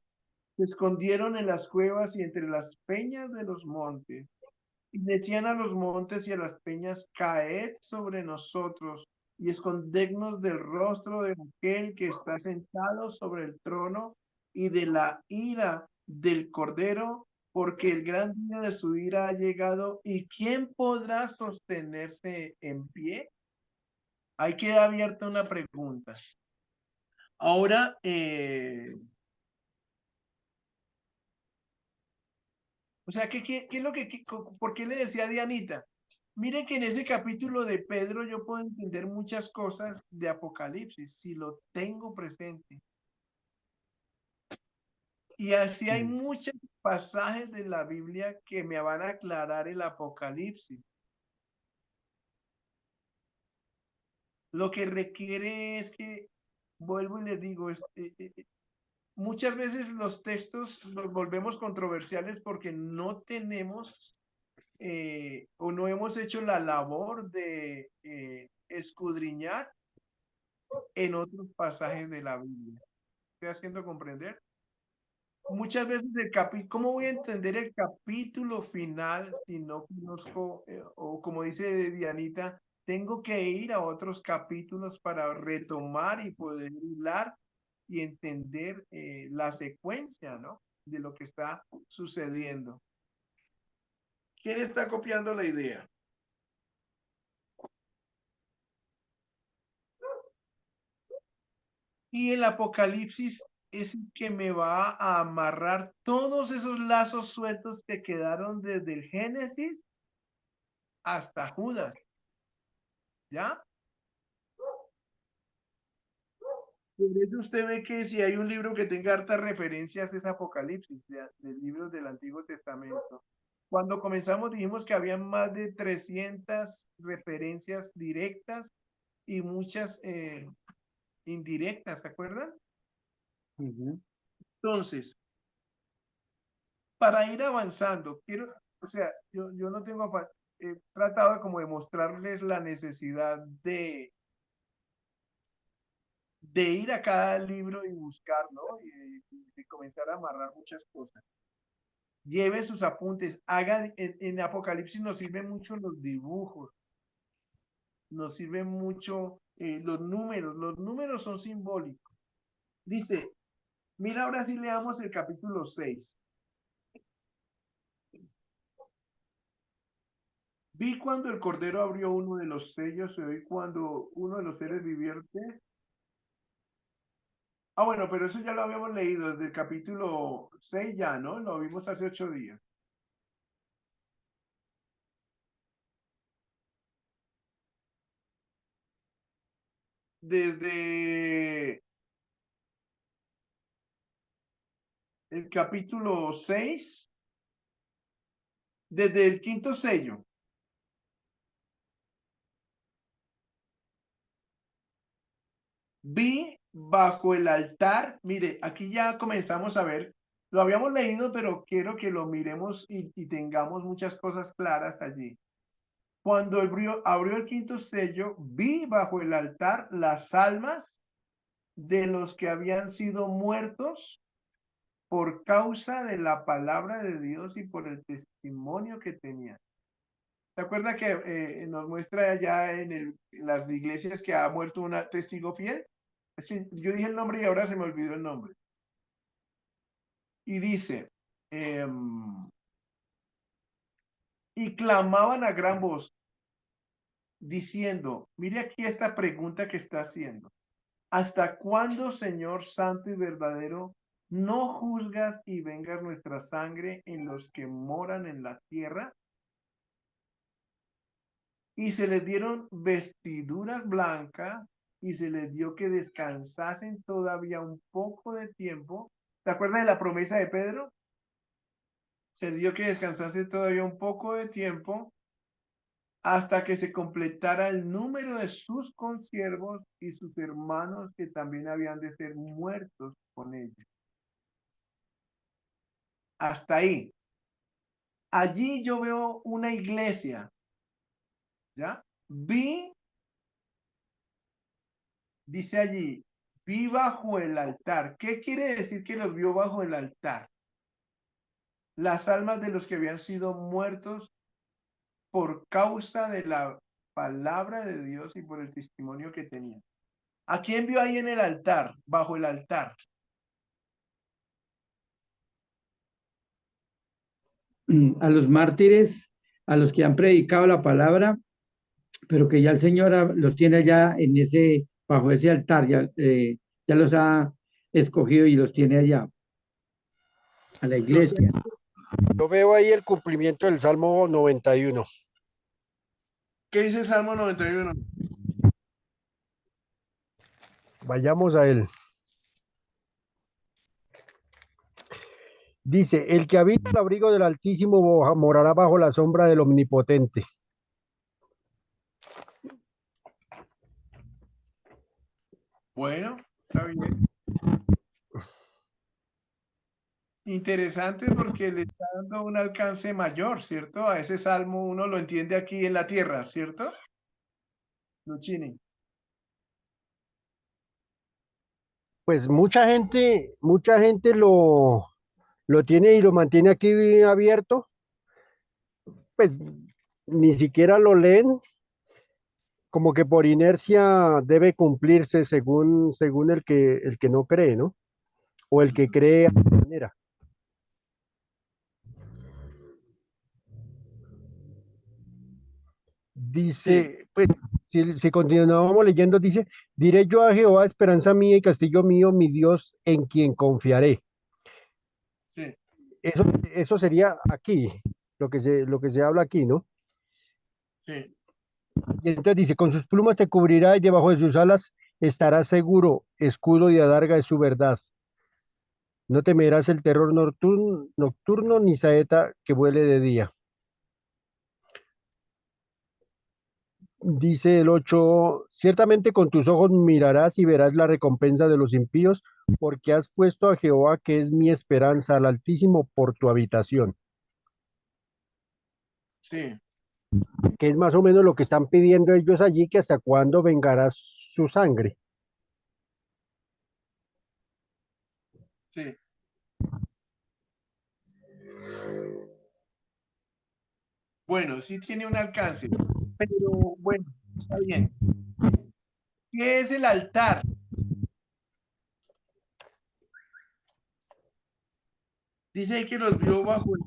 Se escondieron en las cuevas y entre las peñas de los montes. Y decían a los montes y a las peñas, caed sobre nosotros y escondednos del rostro de aquel que está sentado sobre el trono y de la ira del Cordero, porque el gran día de su ira ha llegado. ¿Y quién podrá sostenerse en pie? Ahí queda abierta una pregunta. Ahora, o sea, ¿qué es lo por qué le decía a Dianita? Mire que en ese capítulo de Pedro yo puedo entender muchas cosas de Apocalipsis, si lo tengo presente. Y así hay muchos pasajes de la Biblia que me van a aclarar el Apocalipsis. Lo que requiere es que, vuelvo y les digo, muchas veces los textos los volvemos controversiales porque no tenemos o no hemos hecho la labor de escudriñar en otros pasajes de la Biblia. ¿Estoy haciendo comprender? Muchas veces ¿cómo voy a entender el capítulo final si no conozco, o como dice Dianita, tengo que ir a otros capítulos para retomar y poder hilar y entender la secuencia, ¿no? De lo que está sucediendo. ¿Quién está copiando la idea? Y el Apocalipsis es el que me va a amarrar todos esos lazos sueltos que quedaron desde el Génesis hasta Judas. ¿Ya? Por eso usted ve que si hay un libro que tenga hartas referencias es Apocalipsis, de libros del Antiguo Testamento. Cuando comenzamos dijimos que había más de 300 referencias directas y muchas indirectas, ¿se acuerdan? Entonces, para ir avanzando, o sea, yo no tengo, he tratado como de mostrarles la necesidad de ir a cada libro y buscar, ¿no? Y comenzar a amarrar muchas cosas. Lleve sus apuntes, en Apocalipsis nos sirven mucho los dibujos, nos sirven mucho los números son simbólicos. Dice, mira, ahora sí leamos el capítulo 6. Vi cuando el Cordero abrió uno de los sellos, y oí cuando uno de los seres vivientes. Ah, bueno, pero eso ya lo habíamos leído desde el capítulo 6 ya, ¿no? Lo vimos hace 8 días. Desde el capítulo 6, desde el quinto sello. Vi bajo el altar, mire, aquí ya comenzamos a ver, lo habíamos leído, pero quiero que lo miremos y tengamos muchas cosas claras allí. Cuando abrió el quinto sello, vi bajo el altar las almas de los que habían sido muertos por causa de la palabra de Dios y por el testimonio que tenían. ¿Se acuerda que nos muestra allá en las iglesias que ha muerto un testigo fiel? Es que yo dije el nombre y ahora se me olvidó el nombre. Y dice, y clamaban a gran voz, diciendo, mire aquí esta pregunta que está haciendo. ¿Hasta cuándo, Señor santo y verdadero, no juzgas y vengas nuestra sangre en los que moran en la tierra? Y se les dieron vestiduras blancas y se les dio que descansasen todavía un poco de tiempo. ¿Se acuerdan de la promesa de Pedro? Se dio que descansase todavía un poco de tiempo hasta que se completara el número de sus consiervos y sus hermanos que también habían de ser muertos con ellos. Hasta ahí. Allí yo veo una iglesia, ¿ya? Dice allí, vi bajo el altar. ¿Qué quiere decir que los vio bajo el altar? Las almas de los que habían sido muertos por causa de la palabra de Dios y por el testimonio que tenían. ¿A quién vio ahí en el altar, bajo el altar? A los mártires, a los que han predicado la palabra, pero que ya el Señor los tiene allá en bajo ese altar, ya los ha escogido y los tiene allá, a la iglesia. Yo veo ahí el cumplimiento del Salmo 91. ¿Qué dice el Salmo 91? Vayamos a él. Dice, el que habita el abrigo del Altísimo morará bajo la sombra del Omnipotente. Bueno, está bien. Interesante porque le está dando un alcance mayor, ¿cierto? A ese salmo uno lo entiende aquí en la tierra, ¿cierto? Luchini. Pues mucha gente lo tiene y lo mantiene aquí abierto, pues ni siquiera lo leen, como que por inercia debe cumplirse según el que no cree, ¿no? O el que cree a su manera. Dice, pues, si continuamos leyendo, dice, diré yo a Jehová, esperanza mía y castillo mío, mi Dios, en quien confiaré. Sí. Eso sería aquí, lo que se habla aquí, ¿no? Sí. Y entonces dice, con sus plumas te cubrirá y debajo de sus alas estarás seguro, escudo y adarga es su verdad. No temerás el terror nocturno ni saeta que vuele de día. Dice el 8, ciertamente con tus ojos mirarás y verás la recompensa de los impíos, porque has puesto a Jehová, que es mi esperanza, al Altísimo, por tu habitación. Sí. Que es más o menos lo que están pidiendo ellos allí, que hasta cuándo vengará su sangre. Sí. Bueno, sí tiene un alcance, pero bueno, está bien. ¿Qué es el altar? Dice ahí que los vio bajo el...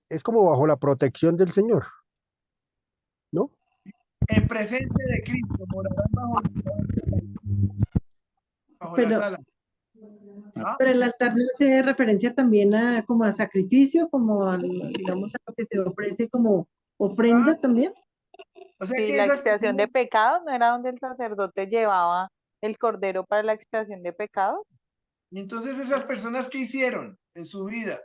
Es como bajo la protección del Señor, ¿no? En presencia de Cristo, morarán bajo la Pero, sala. ¿Ah? pero el altar no hace referencia también a como a sacrificio, como digamos a lo que se ofrece como ofrenda también. O sea Sí, que la esas expiación de personas, pecados, ¿no era donde el sacerdote llevaba el cordero para la expiación de pecados? entonces esas personas que hicieron en su vida,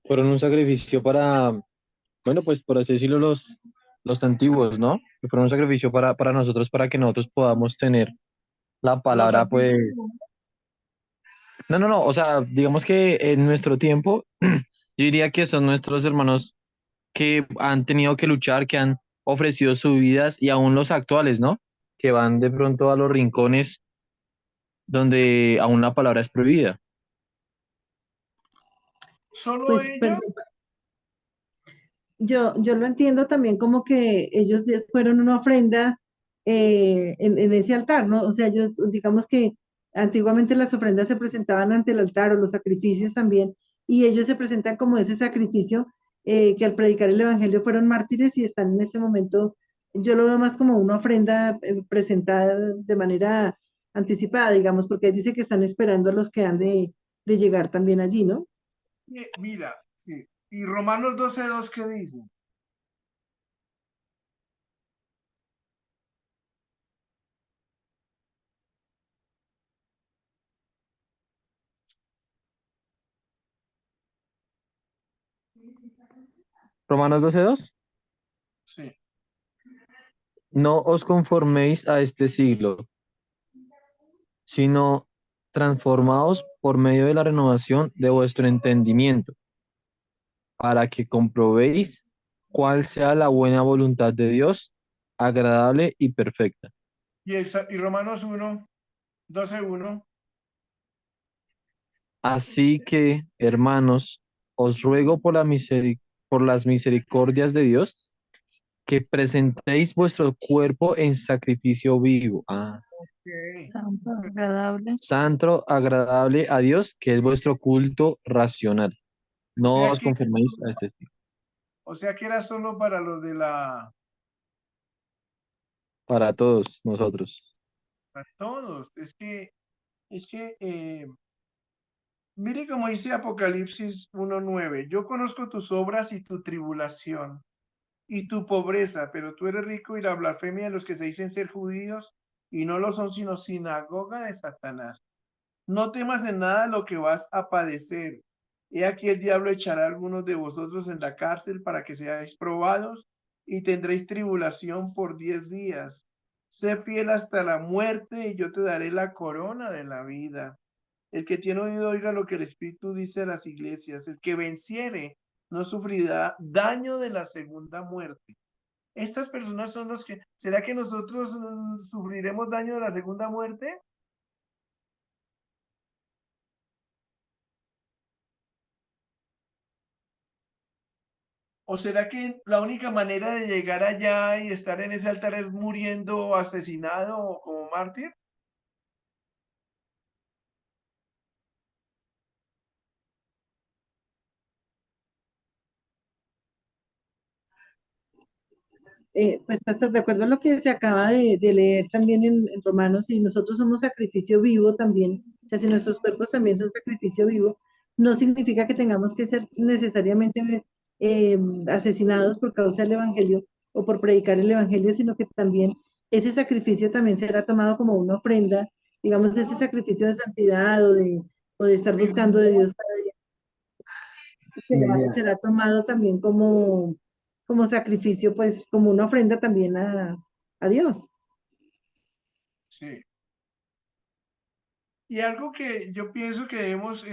Fueron un sacrificio para, bueno, pues por así decirlo, los antiguos, ¿no? Que fueron un sacrificio para nosotros, para que nosotros podamos tener la los palabra, pues, antiguos, no, o sea, digamos que en nuestro tiempo, yo diría que son nuestros hermanos que han tenido que luchar, que han ofrecido sus vidas y aún los actuales, ¿no? Que van de pronto a los rincones donde aún la palabra es prohibida. ¿Solo Pues, ellos? perdón, yo lo entiendo también como que ellos fueron una ofrenda en ese altar, ¿no? O sea, ellos, digamos que antiguamente las ofrendas se presentaban ante el altar o los sacrificios también, y ellos se presentan como ese sacrificio que al predicar el evangelio fueron mártires y están en este momento, yo lo veo más como una ofrenda presentada de manera anticipada, digamos, porque ahí dice que están esperando a los que han de llegar también allí, ¿no? Mira, sí. ¿Y Romanos 12:2 qué dice? Romanos 12:2. Sí. No os conforméis a este siglo, sino transformaos por medio de la renovación de vuestro entendimiento, para que comprobéis cuál sea la buena voluntad de Dios, agradable y perfecta. Y Romanos 12:1. Así que, hermanos, os ruego por las misericordias de Dios, que presentéis vuestro cuerpo en sacrificio vivo, Ok. Santo, agradable. santo, agradable a Dios, que es vuestro culto racional. O No sea os que, conforméis a este siglo. o sea que era solo para los de Para todos nosotros. para todos. Mire como dice Apocalipsis 1:9, yo conozco tus obras y tu tribulación y tu pobreza, pero tú eres rico y la blasfemia de los que se dicen ser judíos y no lo son sino sinagoga de Satanás. No temas en nada lo que vas a padecer. He aquí el diablo echará a algunos de vosotros en la cárcel para que seáis probados y tendréis tribulación por 10 días. Sé fiel hasta la muerte y yo te daré la corona de la vida. El que tiene oído oiga lo que el Espíritu dice a las iglesias. El que venciere no sufrirá daño de la segunda muerte. Estas personas son los que, ¿será que nosotros sufriremos daño de la segunda muerte? ¿O será que la única manera de llegar allá y estar en ese altar es muriendo asesinado o como mártir? Pues, pastor, de acuerdo a lo que se acaba de leer también en Romanos, y nosotros somos sacrificio vivo también, o sea, si nuestros cuerpos también son sacrificio vivo, no significa que tengamos que ser necesariamente asesinados por causa del Evangelio o por predicar el Evangelio, sino que también ese sacrificio también será tomado como una ofrenda, digamos, ese sacrificio de santidad o de estar buscando de Dios cada día será tomado también como sacrificio, pues como una ofrenda también a Dios. Sí. Y algo que yo pienso que debemos,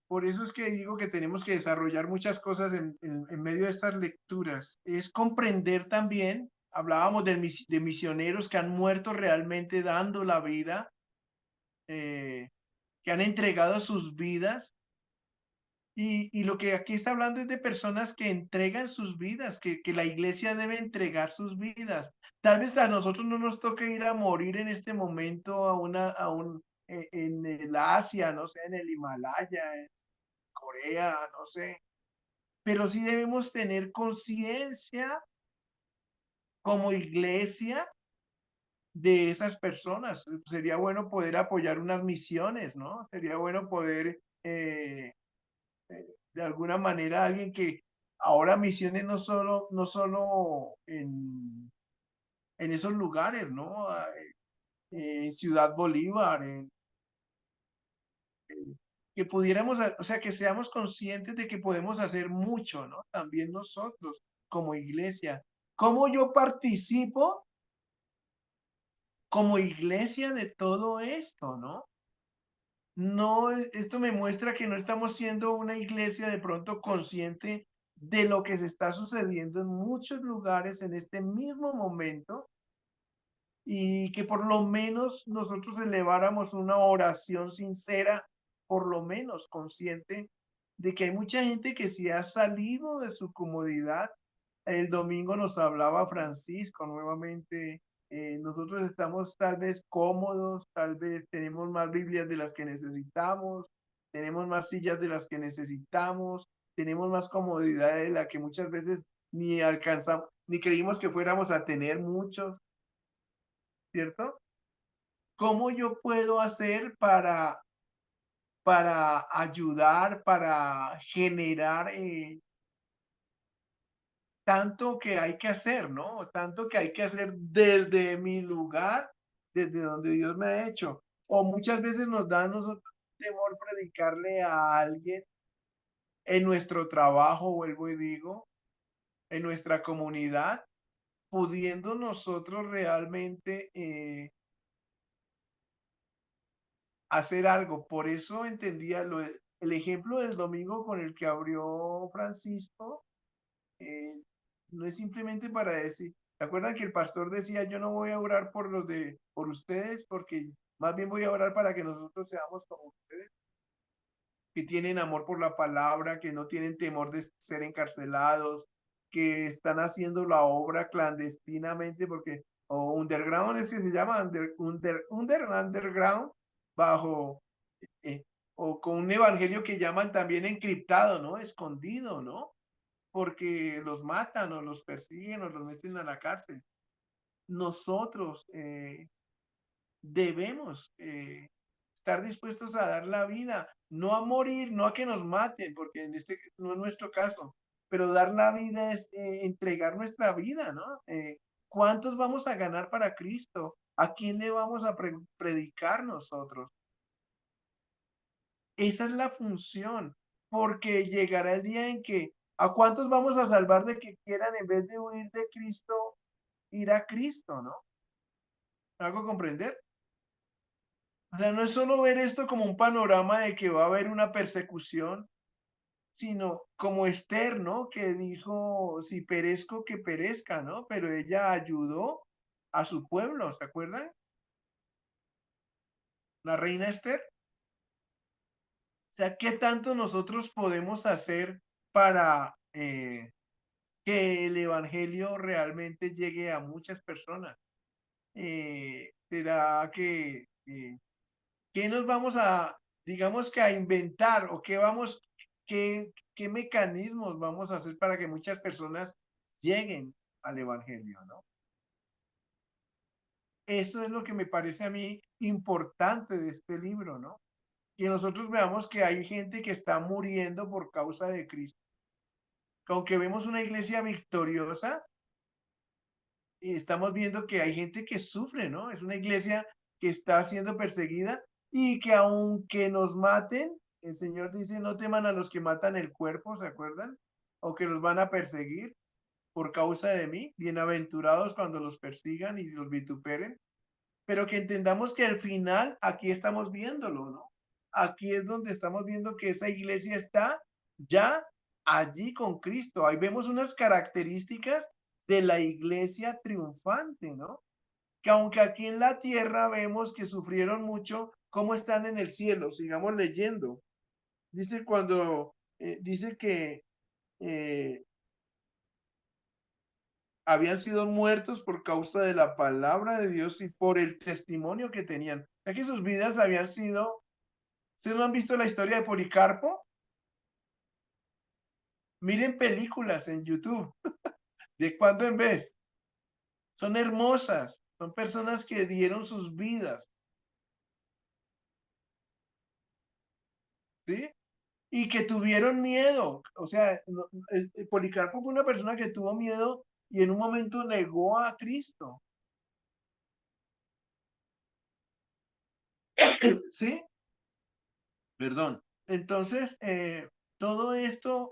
por eso es que digo que tenemos que desarrollar muchas cosas en medio de estas lecturas, es comprender también, hablábamos de misioneros que han muerto realmente dando la vida, que han entregado sus vidas. Y lo que aquí está hablando es de personas que entregan sus vidas, que la iglesia debe entregar sus vidas. Tal vez a nosotros no nos toque ir a morir en este momento en el Asia, no sé, en el Himalaya, en Corea, no sé. Pero sí debemos tener conciencia como iglesia de esas personas. Sería bueno poder apoyar unas misiones, ¿no? Sería bueno poder de alguna manera alguien que ahora misiones no solo en esos lugares, ¿no? En Ciudad Bolívar, que pudiéramos, o sea, que seamos conscientes de que podemos hacer mucho, ¿no? También nosotros como iglesia. ¿Cómo yo participo como iglesia de todo esto, ¿no? No, esto me muestra que no estamos siendo una iglesia de pronto consciente de lo que se está sucediendo en muchos lugares en este mismo momento, y que por lo menos nosotros eleváramos una oración sincera, por lo menos consciente de que hay mucha gente que se ha salido de su comodidad. El domingo nos hablaba Francisco nuevamente. Nosotros estamos tal vez cómodos, tal vez tenemos más Biblias de las que necesitamos, tenemos más sillas de las que necesitamos, tenemos más comodidad de la que muchas veces ni alcanzamos, ni creímos que fuéramos a tener muchos, ¿cierto? ¿Cómo yo puedo hacer para ayudar, para generar tanto que hay que hacer, ¿no? Tanto que hay que hacer desde mi lugar, desde donde Dios me ha hecho. O muchas veces nos da a nosotros temor predicarle a alguien en nuestro trabajo, vuelvo y digo, en nuestra comunidad, pudiendo nosotros realmente hacer algo. Por eso entendía el ejemplo del domingo con el que abrió Francisco, eh, no es simplemente para decir, ¿se acuerdan que el pastor decía, yo no voy a orar por ustedes, porque más bien voy a orar para que nosotros seamos como ustedes, que tienen amor por la palabra, que no tienen temor de ser encarcelados, que están haciendo la obra clandestinamente, porque, o underground es que se llama, underground, bajo, eh, o con un evangelio que llaman también encriptado, ¿no? Escondido, ¿no? Porque los matan o los persiguen o los meten a la cárcel. Nosotros debemos estar dispuestos a dar la vida, no a morir, no a que nos maten, porque en este no es nuestro caso, pero dar la vida es entregar nuestra vida, ¿no? ¿Cuántos vamos a ganar para Cristo? ¿A quién le vamos a predicar nosotros? Esa es la función, porque llegará el día en que ¿a cuántos vamos a salvar de que quieran en vez de huir de Cristo, ir a Cristo, ¿no? ¿Hago comprender? O sea, no es solo ver esto como un panorama de que va a haber una persecución, sino como Esther, ¿no? Que dijo, si perezco, que perezca, ¿no? Pero ella ayudó a su pueblo, ¿se acuerdan? La reina Esther. O sea, ¿qué tanto nosotros podemos hacer para que el Evangelio realmente llegue a muchas personas? ¿Será qué nos vamos a, digamos que a inventar o qué mecanismos vamos a hacer para que muchas personas lleguen al Evangelio, ¿no? Eso es lo que me parece a mí importante de este libro, ¿no? Que nosotros veamos que hay gente que está muriendo por causa de Cristo. Aunque vemos una iglesia victoriosa, estamos viendo que hay gente que sufre, ¿no? Es una iglesia que está siendo perseguida y que aunque nos maten, el Señor dice, no teman a los que matan el cuerpo, ¿se acuerdan? O que los van a perseguir por causa de mí, bienaventurados cuando los persigan y los vituperen, pero que entendamos que al final aquí estamos viéndolo, ¿no? Aquí es donde estamos viendo que esa iglesia está ya allí con Cristo. Ahí vemos unas características de la iglesia triunfante, ¿no? Que aunque aquí en la tierra vemos que sufrieron mucho, ¿cómo están en el cielo? Sigamos leyendo. Dice que habían sido muertos por causa de la palabra de Dios y por el testimonio que tenían. Ya que sus vidas habían sido, ¿ustedes no han visto la historia de Policarpo? Miren películas en YouTube, de cuando en vez. Son hermosas, son personas que dieron sus vidas, ¿sí? Y que tuvieron miedo. O sea, Policarpo fue una persona que tuvo miedo y en un momento negó a Cristo, ¿sí? Perdón. Entonces, todo esto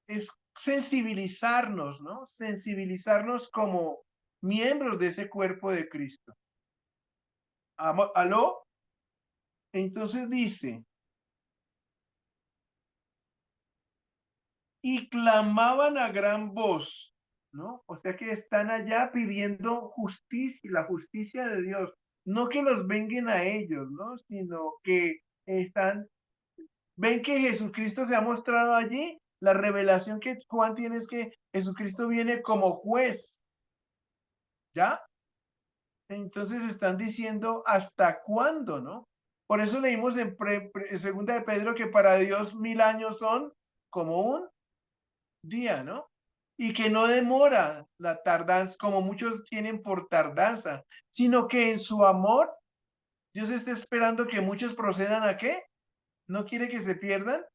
es sensibilizarnos, ¿no? Sensibilizarnos como miembros de ese cuerpo de Cristo. ¿Aló? Entonces dice, y clamaban a gran voz, ¿no? O sea que están allá pidiendo justicia, la justicia de Dios. No que los venguen a ellos, ¿no? Sino que ven que Jesucristo se ha mostrado allí. La revelación que Juan tiene es que Jesucristo viene como juez, ¿ya? Entonces están diciendo hasta cuándo, ¿no? Por eso leímos en segunda de Pedro que para Dios 1000 años son como un día, ¿no? Y que no demora la tardanza, como muchos tienen por tardanza, sino que en su amor, Dios está esperando que muchos procedan ¿a qué? No quiere que se pierdan,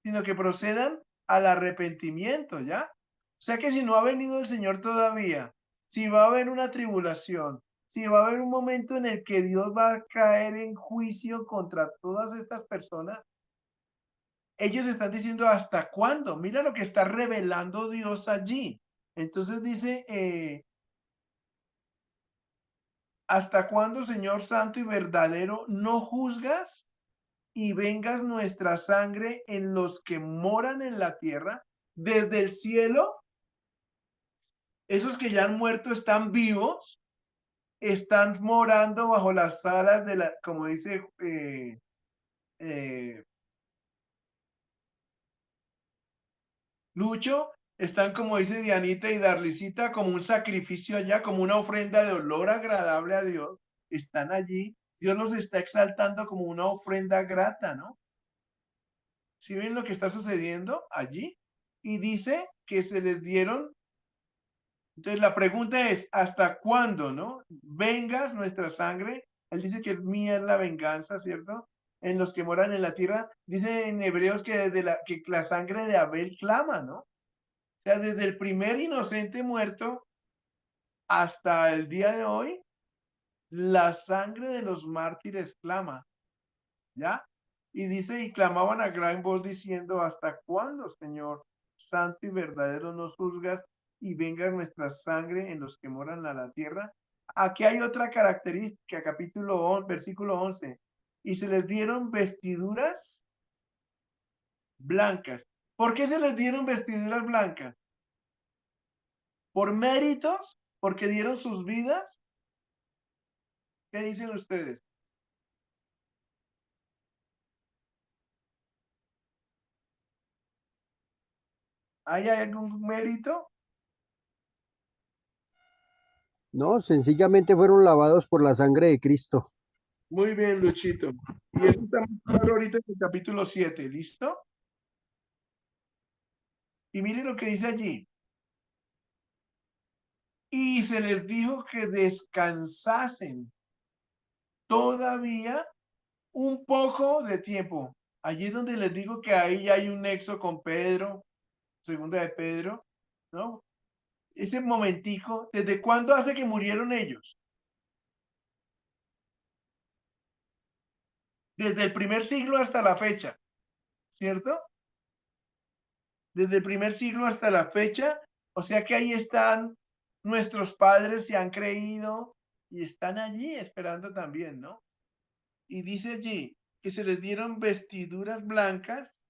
sino que procedan al arrepentimiento, ¿ya? O sea que si no ha venido el Señor todavía, si va a haber una tribulación, si va a haber un momento en el que Dios va a caer en juicio contra todas estas personas, ellos están diciendo ¿hasta cuándo? Mira lo que está revelando Dios allí. Entonces dice, ¿hasta cuándo, Señor Santo y verdadero, no juzgas y vengas nuestra sangre en los que moran en la tierra? Desde el cielo, esos que ya han muerto están vivos, están morando bajo las alas de la, como dice Lucho, están como dice Dianita y Darlicita, como un sacrificio allá, como una ofrenda de olor agradable a Dios. Están allí, Dios los está exaltando como una ofrenda grata, ¿no? ¿Sí ven lo que está sucediendo allí? Y dice que se les dieron. Entonces la pregunta es, ¿hasta cuándo, no? Vengas nuestra sangre. Él dice que mía es la venganza, ¿cierto? En los que moran en la tierra. Dice en Hebreos que desde que la sangre de Abel clama, ¿no? O sea, desde el primer inocente muerto hasta el día de hoy, la sangre de los mártires clama, ¿ya? Y dice, y clamaban a gran voz diciendo, ¿hasta cuándo, Señor, santo y verdadero, nos juzgas y venga nuestra sangre en los que moran a la tierra? Aquí hay otra característica, versículo 11. Y se les dieron vestiduras blancas. ¿Por qué se les dieron vestiduras blancas? ¿Por méritos? ¿Porque dieron sus vidas? ¿Qué dicen ustedes? ¿Hay algún mérito? No, sencillamente fueron lavados por la sangre de Cristo. Muy bien, Luchito. Y eso está muy claro ahorita en el capítulo 7, ¿listo? Y miren lo que dice allí. Y se les dijo que descansasen todavía un poco de tiempo. Allí es donde les digo que ahí hay un nexo con Pedro, segunda de Pedro, ¿no? Ese momentico, ¿desde cuándo hace que murieron ellos? Desde el primer siglo hasta la fecha, ¿cierto? Desde el primer siglo hasta la fecha, o sea que ahí están nuestros padres, se han creído y están allí esperando también, ¿no? Y dice allí que se les dieron vestiduras blancas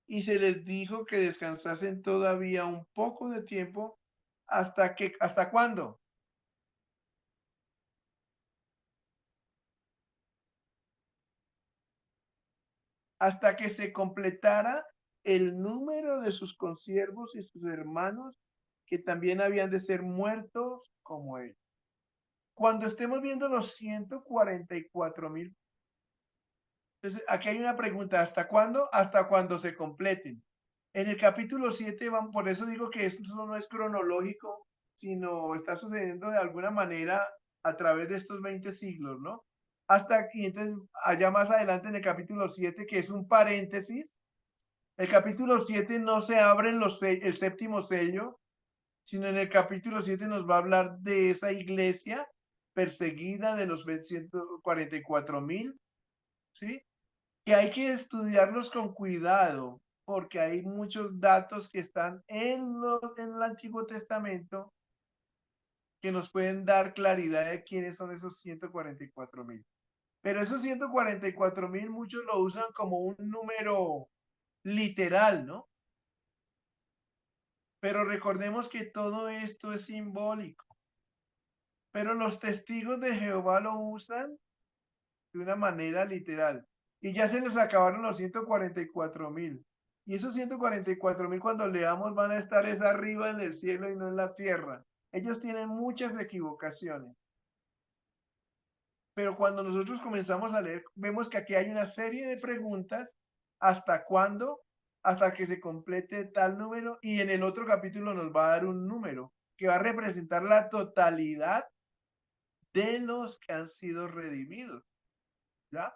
y se les dijo que descansasen todavía un poco de tiempo ¿hasta cuándo? Hasta que se completara el número de sus consiervos y sus hermanos que también habían de ser muertos como ellos. Cuando estemos viendo los 144,000, entonces aquí hay una pregunta, ¿hasta cuándo? Hasta cuando se completen. En el capítulo 7 van, por eso digo que esto no es cronológico, sino está sucediendo de alguna manera a través de estos 20 siglos, ¿no? Hasta aquí, entonces, allá más adelante en el capítulo 7, que es un paréntesis, el capítulo 7 no se abre el séptimo sello, sino en el capítulo 7 nos va a hablar de esa iglesia perseguida de los 144,000, ¿sí? Que hay que estudiarlos con cuidado, porque hay muchos datos que están en el Antiguo Testamento que nos pueden dar claridad de quiénes son esos 144,000. Pero esos 144,000 muchos lo usan como un número literal, ¿no? Pero recordemos que todo esto es simbólico. Pero los testigos de Jehová lo usan de una manera literal. Y ya se les acabaron los 144,000. Y esos 144,000 cuando leamos van a estar es arriba en el cielo y no en la tierra. Ellos tienen muchas equivocaciones. Pero cuando nosotros comenzamos a leer, vemos que aquí hay una serie de preguntas. ¿Hasta cuándo? Hasta que se complete tal número. Y en el otro capítulo nos va a dar un número que va a representar la totalidad de los que han sido redimidos. ¿Ya?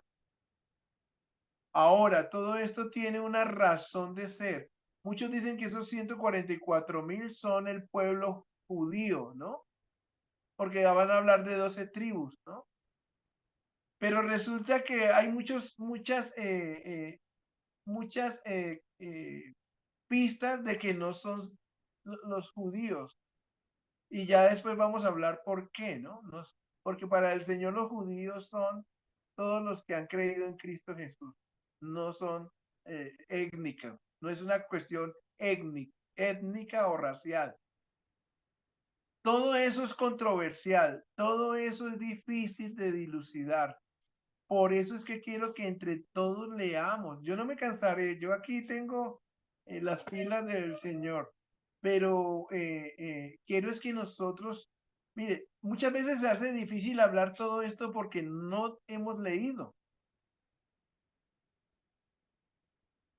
Ahora, todo esto tiene una razón de ser. Muchos dicen que esos 144,000 son el pueblo judío, ¿no? Porque van a hablar de 12 tribus, ¿no? Pero resulta que hay muchas pistas de que no son los judíos. Y ya después vamos a hablar por qué, ¿no? Porque para el Señor los judíos son todos los que han creído en Cristo Jesús. No son étnicos, no es una cuestión étnica o racial. Todo eso es controversial, todo eso es difícil de dilucidar. Por eso es que quiero que entre todos leamos. Yo no me cansaré, yo aquí tengo las pilas del Señor, pero quiero es que nosotros, mire, muchas veces se hace difícil hablar todo esto porque no hemos leído.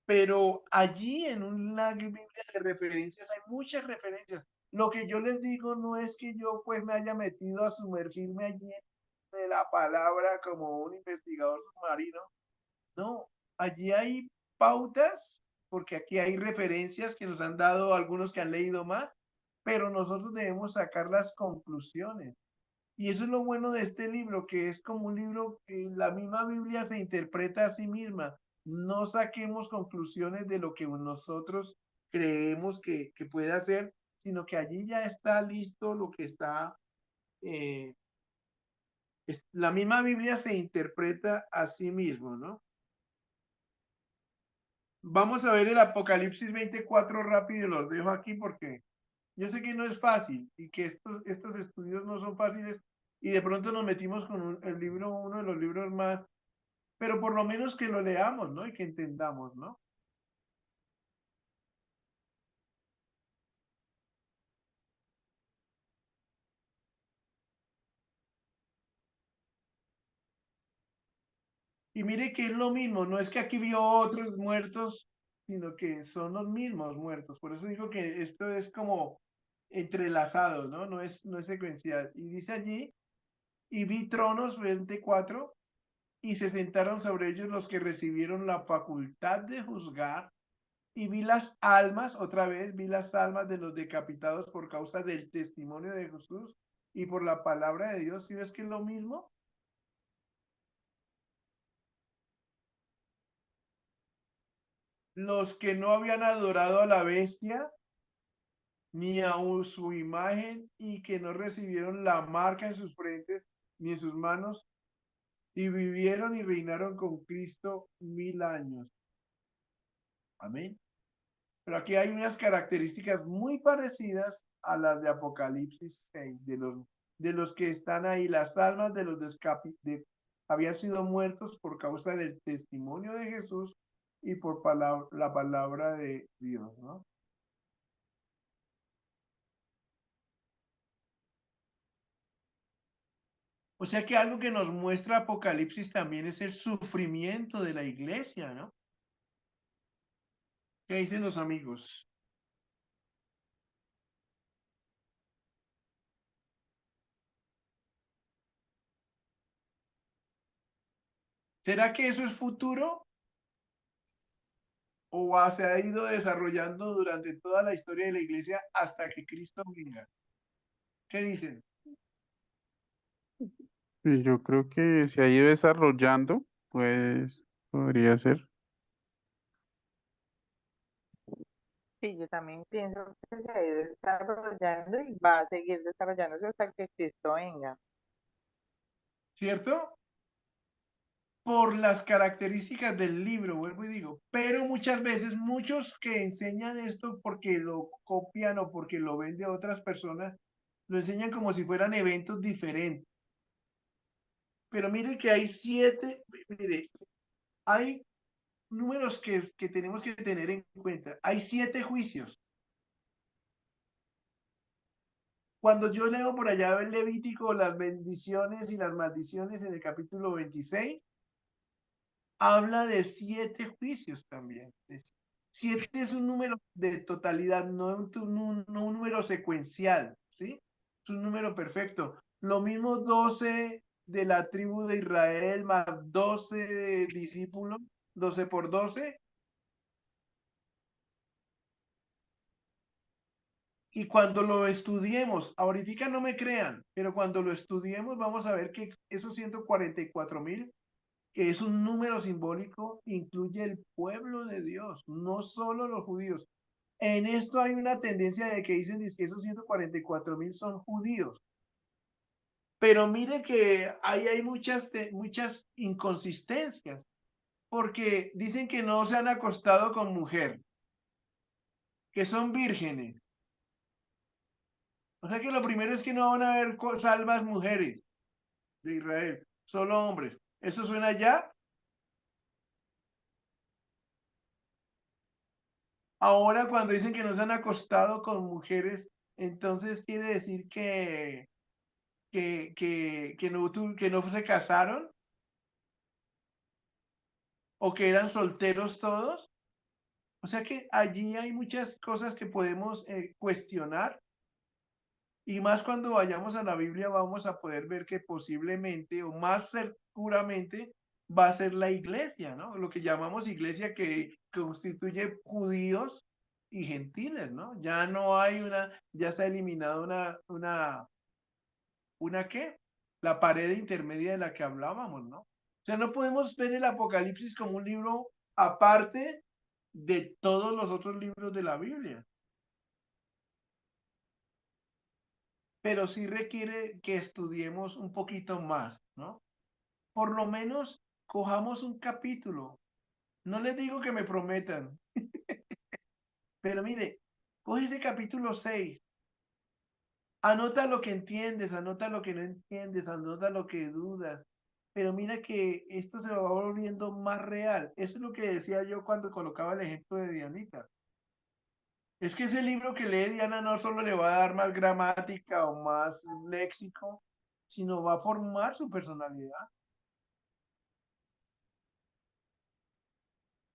Pero allí en una Biblia de referencias hay muchas referencias. Lo que yo les digo no es que yo pues me haya metido a sumergirme allí de la palabra como un investigador submarino. No, allí hay pautas, porque aquí hay referencias que nos han dado algunos que han leído más, pero nosotros debemos sacar las conclusiones. Y eso es lo bueno de este libro, que es como un libro que la misma Biblia se interpreta a sí misma. No saquemos conclusiones de lo que nosotros creemos que puede hacer, sino que allí ya está listo lo que está. La misma Biblia se interpreta a sí mismo, ¿no? Vamos a ver el Apocalipsis 24 rápido, los dejo aquí porque yo sé que no es fácil y que estos estudios no son fáciles y de pronto nos metimos con el libro, uno de los libros más, pero por lo menos que lo leamos, ¿no? Y que entendamos, ¿no? Y mire que es lo mismo, no es que aquí vio otros muertos, sino que son los mismos muertos. Por eso digo que esto es como entrelazado, ¿no? No es secuencial. Y dice allí, y vi tronos 24 y se sentaron sobre ellos los que recibieron la facultad de juzgar, y vi las almas, otra vez vi las almas de los decapitados por causa del testimonio de Jesús y por la palabra de Dios. ¿Sí ves que es lo mismo? Los que no habían adorado a la bestia ni a su imagen y que no recibieron la marca en sus frentes ni en sus manos, y vivieron y reinaron con Cristo 1000 años. Amén. Pero aquí hay unas características muy parecidas a las de Apocalipsis 6, de los que están ahí, las almas de los habían sido muertos por causa del testimonio de Jesús y por la palabra de Dios, ¿no? O sea que algo que nos muestra Apocalipsis también es el sufrimiento de la iglesia, ¿no? ¿Qué dicen los amigos? ¿Será que eso es futuro? ¿O se ha ido desarrollando durante toda la historia de la iglesia hasta que Cristo venga? ¿Qué dicen? Y yo creo que se ha ido desarrollando, pues podría ser. Sí, yo también pienso que se ha ido desarrollando y va a seguir desarrollándose hasta que Cristo venga. ¿Cierto? por las características del libro, vuelvo y digo, pero muchas veces muchos que enseñan esto porque lo copian o porque lo ven de otras personas, lo enseñan como si fueran eventos diferentes. Pero mire que hay 7, mire, hay números que tenemos que tener en cuenta. Hay 7 juicios. Cuando yo leo por allá el Levítico, las bendiciones y las maldiciones en el capítulo 26, habla de 7 juicios también. 7 es un número de totalidad, no un número secuencial, ¿sí? Es un número perfecto. Lo mismo 12 de la tribu de Israel más 12 discípulos, 12 por 12. Y cuando lo estudiemos, ahorita no me crean, pero cuando lo estudiemos vamos a ver que esos 144.000, que es un número simbólico, incluye el pueblo de Dios, no solo los judíos. En esto hay una tendencia de que dicen que esos 144.000 son judíos. Pero mire que ahí hay muchas inconsistencias, porque dicen que no se han acostado con mujer, que son vírgenes. O sea que lo primero es que no van a haber salvas mujeres de Israel, solo hombres. ¿Eso suena ya? Ahora cuando dicen que no se han acostado con mujeres, entonces quiere decir que no se casaron o que eran solteros todos. O sea que allí hay muchas cosas que podemos cuestionar, y más cuando vayamos a la Biblia vamos a poder ver que posiblemente o más seguramente va a ser la iglesia, ¿no? Lo que llamamos iglesia, que constituye judíos y gentiles, ¿no? Ya no hay ya está eliminada ¿una qué? La pared intermedia de la que hablábamos, ¿no? O sea, no podemos ver el Apocalipsis como un libro aparte de todos los otros libros de la Biblia. Pero sí requiere que estudiemos un poquito más, ¿no? Por lo menos cojamos un capítulo. No les digo que me prometan, pero mire, coge ese capítulo 6, anota lo que entiendes, anota lo que no entiendes, anota lo que dudas, pero mira que esto se va volviendo más real. Eso es lo que decía yo cuando colocaba el ejemplo de Dianita. Es que ese libro que lee Diana no solo le va a dar más gramática o más léxico, sino va a formar su personalidad.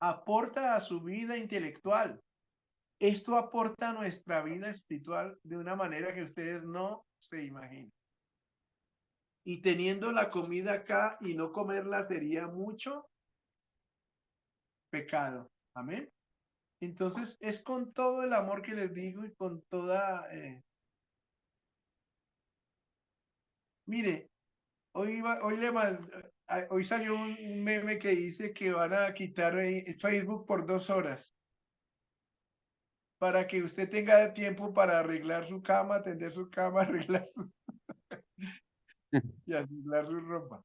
Aporta a su vida intelectual. Esto aporta a nuestra vida espiritual de una manera que ustedes no se imaginan. Y teniendo la comida acá y no comerla sería mucho pecado. Amén. Entonces es con todo el amor que les digo y con toda... Mire, hoy salió un meme que dice que van a quitar Facebook por 2 horas para que usted tenga tiempo para arreglar su cama, tender su cama, arreglar y arreglar su ropa.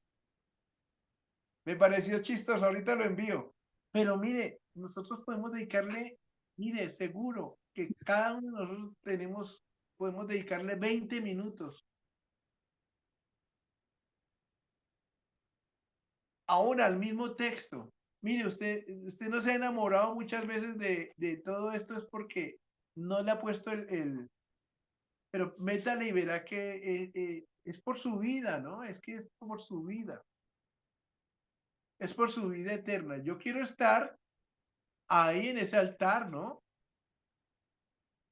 Me pareció chistoso, ahorita lo envío. Pero mire, nosotros podemos dedicarle, mire, seguro que cada uno de nosotros podemos dedicarle 20 minutos. Ahora al mismo texto. Mire, usted no se ha enamorado muchas veces de todo esto, es porque no le ha puesto pero métale y verá que es por su vida, ¿no? Es que es por su vida. Es por su vida eterna. Yo quiero estar ahí en ese altar, ¿no?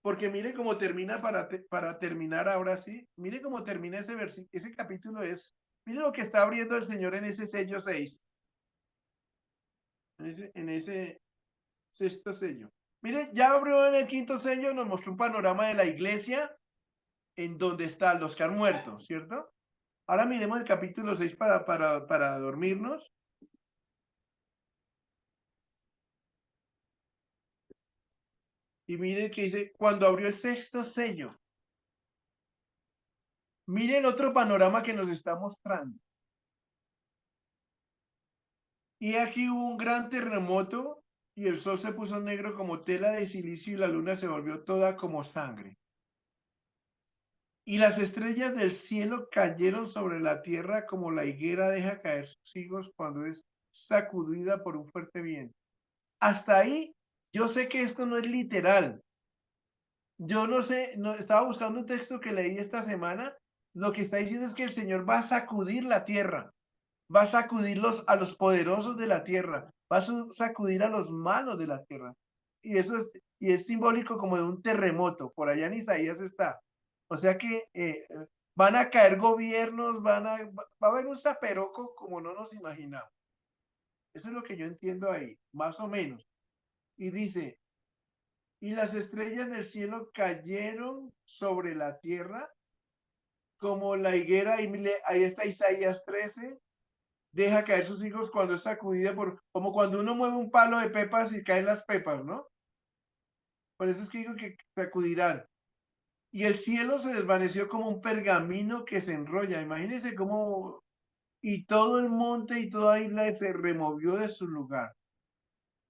Porque mire cómo termina para terminar ahora sí. Mire cómo termina ese capítulo mire lo que está abriendo el Señor en ese sello 6. En ese sexto sello. Mire, ya abrió en el quinto sello, nos mostró un panorama de la iglesia en donde están los que han muerto, ¿cierto? Ahora miremos el capítulo 6 para dormirnos. Y mire que dice, cuando abrió el sexto sello. Mire el otro panorama que nos está mostrando. Y aquí hubo un gran terremoto y el sol se puso negro como tela de silicio y la luna se volvió toda como sangre. Y las estrellas del cielo cayeron sobre la tierra como la higuera deja caer sus higos cuando es sacudida por un fuerte viento. Hasta ahí, yo sé que esto no es literal. Yo no sé, no, estaba buscando un texto que leí esta semana. Lo que está diciendo es que el Señor va a sacudir la tierra, va a sacudir a los poderosos de la tierra, va a sacudir a los malos de la tierra. Y eso es simbólico como de un terremoto. Por allá en Isaías está. O sea que van a caer gobiernos, va a haber un zaperoco como no nos imaginamos. Eso es lo que yo entiendo ahí, más o menos. Y dice, y las estrellas del cielo cayeron sobre la tierra como la higuera, y ahí está Isaías 13, deja caer sus hijos cuando es sacudida como cuando uno mueve un palo de pepas y caen las pepas, ¿no? Por eso es que digo que sacudirán. Y el cielo se desvaneció como un pergamino que se enrolla. Imagínense cómo, y todo el monte y toda isla se removió de su lugar.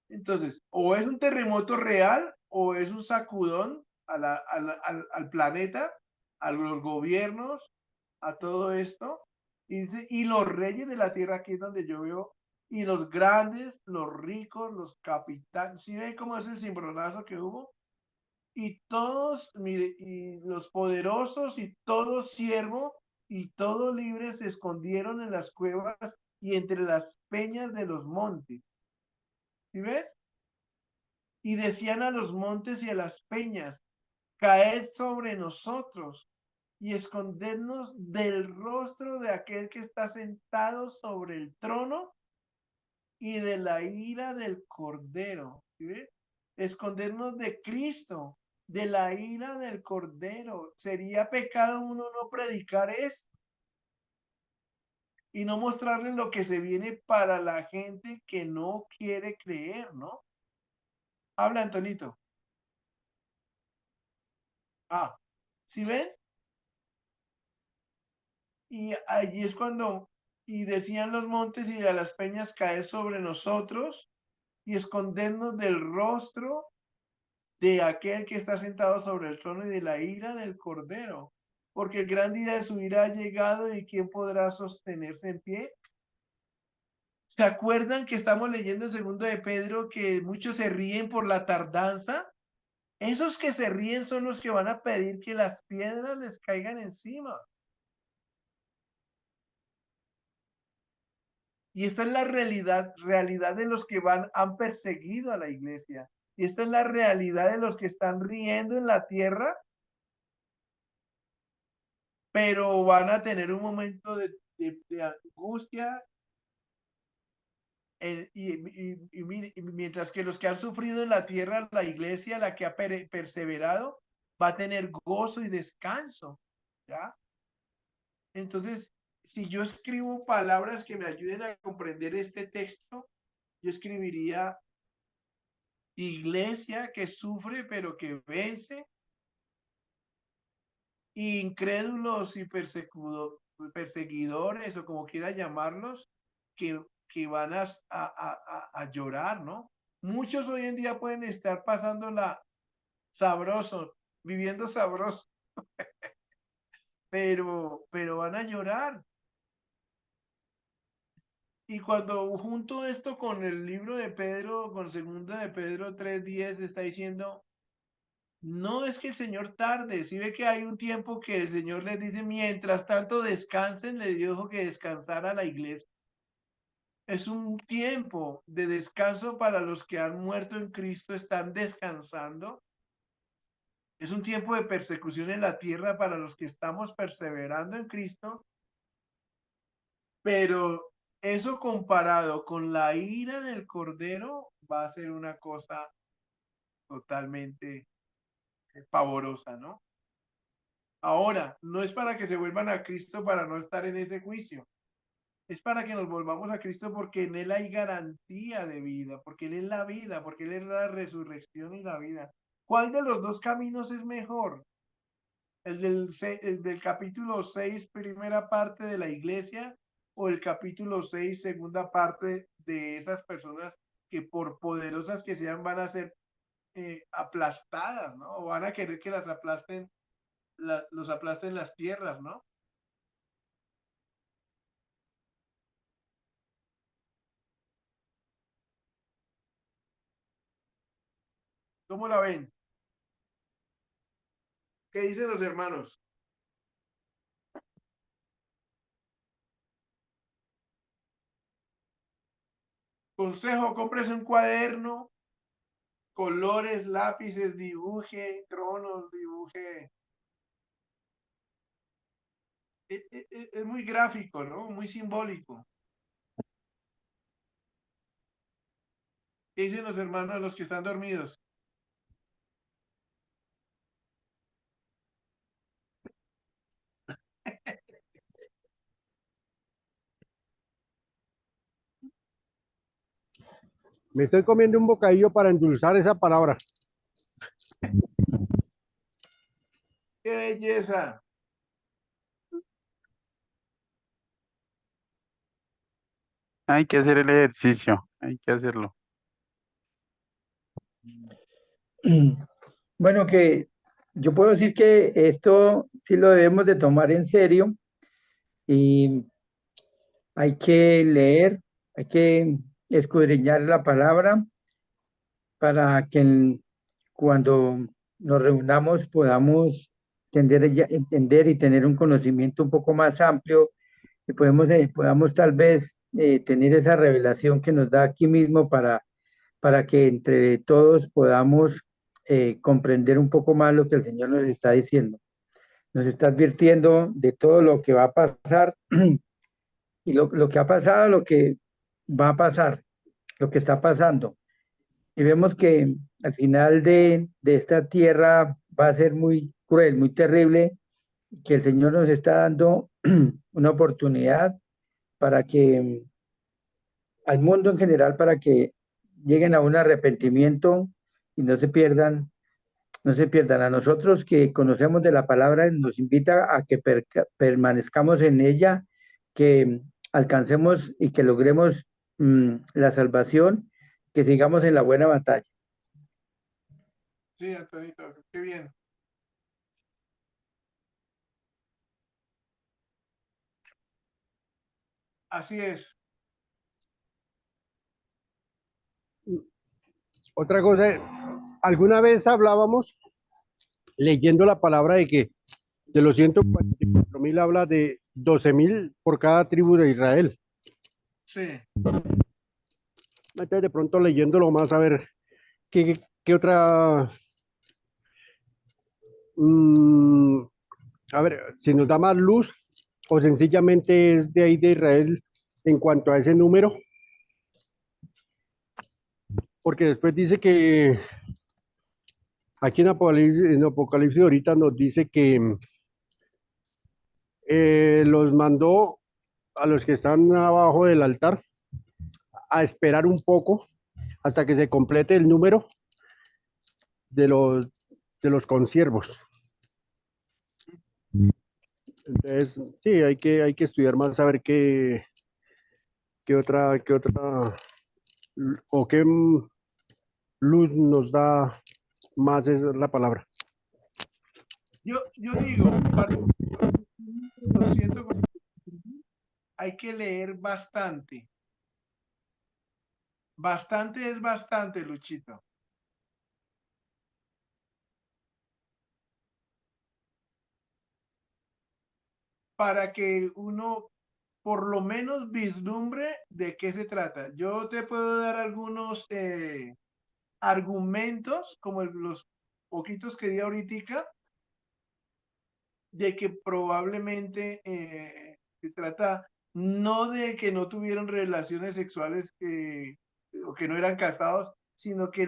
Entonces, o es un terremoto real o es un sacudón al planeta, a los gobiernos, a todo esto. Y dice, y los reyes de la tierra, aquí es donde yo veo, y los grandes, los ricos, los capitanes, ¿sí ven cómo es el cimbronazo que hubo? Y todos, mire, y los poderosos y todo siervo y todo libre se escondieron en las cuevas y entre las peñas de los montes. ¿Sí ves? Y decían a los montes y a las peñas, caed sobre nosotros y escondernos del rostro de aquel que está sentado sobre el trono y de la ira del Cordero. ¿Sí ves? Escondernos de Cristo, de la ira del Cordero. Sería pecado uno no predicar esto y no mostrarles lo que se viene para la gente que no quiere creer, ¿no? Habla, Antonito. Ah, ¿sí ven? Y allí es cuando, y decían los montes y a las peñas caer sobre nosotros y escondernos del rostro de aquel que está sentado sobre el trono y de la ira del Cordero, porque el gran día de su ira ha llegado y ¿quién podrá sostenerse en pie? ¿Se acuerdan que estamos leyendo el segundo de Pedro que muchos se ríen por la tardanza? Esos que se ríen son los que van a pedir que las piedras les caigan encima. Y esta es la realidad de los que han perseguido a la iglesia. Y esta es la realidad de los que están riendo en la tierra, pero van a tener un momento de angustia. Y mientras que los que han sufrido en la tierra, la iglesia, la que ha perseverado, va a tener gozo y descanso. ¿Ya? Entonces, si yo escribo palabras que me ayuden a comprender este texto, yo escribiría iglesia que sufre pero que vence, incrédulos y perseguidores o como quiera llamarlos, que van a llorar, ¿no? Muchos hoy en día pueden estar pasándola sabroso, viviendo sabroso, pero van a llorar. Y cuando junto esto con el libro de Pedro, con segunda de Pedro 3:10, está diciendo, no es que el Señor tarde, si ve que hay un tiempo que el Señor les dice, mientras tanto descansen, le dijo que descansara a la iglesia. Es un tiempo de descanso para los que han muerto en Cristo, están descansando. Es un tiempo de persecución en la tierra para los que estamos perseverando en Cristo. Pero eso comparado con la ira del Cordero va a ser una cosa totalmente pavorosa, ¿no? Ahora, no es para que se vuelvan a Cristo para no estar en ese juicio. Es para que nos volvamos a Cristo porque en Él hay garantía de vida, porque Él es la vida, porque Él es la resurrección y la vida. ¿Cuál de los dos caminos es mejor? ¿El del capítulo 6, primera parte de la iglesia, o el capítulo 6, segunda parte de esas personas que por poderosas que sean van a ser aplastadas, ¿no? O van a querer que las aplasten, los aplasten las tierras, ¿no? ¿Cómo la ven? ¿Qué dicen los hermanos? Consejo, cómprese un cuaderno, colores, lápices, dibuje, tronos, dibuje. Es muy gráfico, ¿no? Muy simbólico. ¿Qué dicen los hermanos, los que están dormidos? Me estoy comiendo un bocadillo para endulzar esa palabra. ¡Qué belleza! Hay que hacer el ejercicio, hay que hacerlo. Bueno, que yo puedo decir que esto sí lo debemos de tomar en serio y hay que leer, hay que escudriñar la palabra para que cuando nos reunamos podamos entender y tener un conocimiento un poco más amplio y podamos tal vez tener esa revelación que nos da aquí mismo para que entre todos podamos comprender un poco más lo que el Señor nos está diciendo. Nos está advirtiendo de todo lo que va a pasar y lo que ha pasado, lo que va a pasar, lo que está pasando. Y vemos que al final de esta tierra va a ser muy cruel, muy terrible, que el Señor nos está dando una oportunidad para que al mundo en general, para que lleguen a un arrepentimiento y no se pierdan. A nosotros que conocemos de la palabra, nos invita a que permanezcamos en ella, que alcancemos y que logremos la salvación, que sigamos en la buena batalla. Sí, Antonito, qué bien. Así es. Otra cosa, alguna vez hablábamos leyendo la palabra de que de los 144.000 habla de 12.000 por cada tribu de Israel. Sí. Entonces de pronto leyéndolo más a ver qué otra, a ver, si nos da más luz o sencillamente es de ahí de Israel en cuanto a ese número, porque después dice que aquí en Apocalipsis ahorita nos dice que los mandó a los que están abajo del altar a esperar un poco hasta que se complete el número de los consiervos. Entonces, sí, hay que estudiar más, saber qué otra, o qué luz nos da más es la palabra. Yo digo, para los 140, hay que leer bastante. Bastante es bastante, Luchito. Para que uno por lo menos vislumbre de qué se trata. Yo te puedo dar algunos argumentos, como los poquitos que di ahorita, de que probablemente se trata no de que no tuvieron relaciones sexuales o que no eran casados, sino que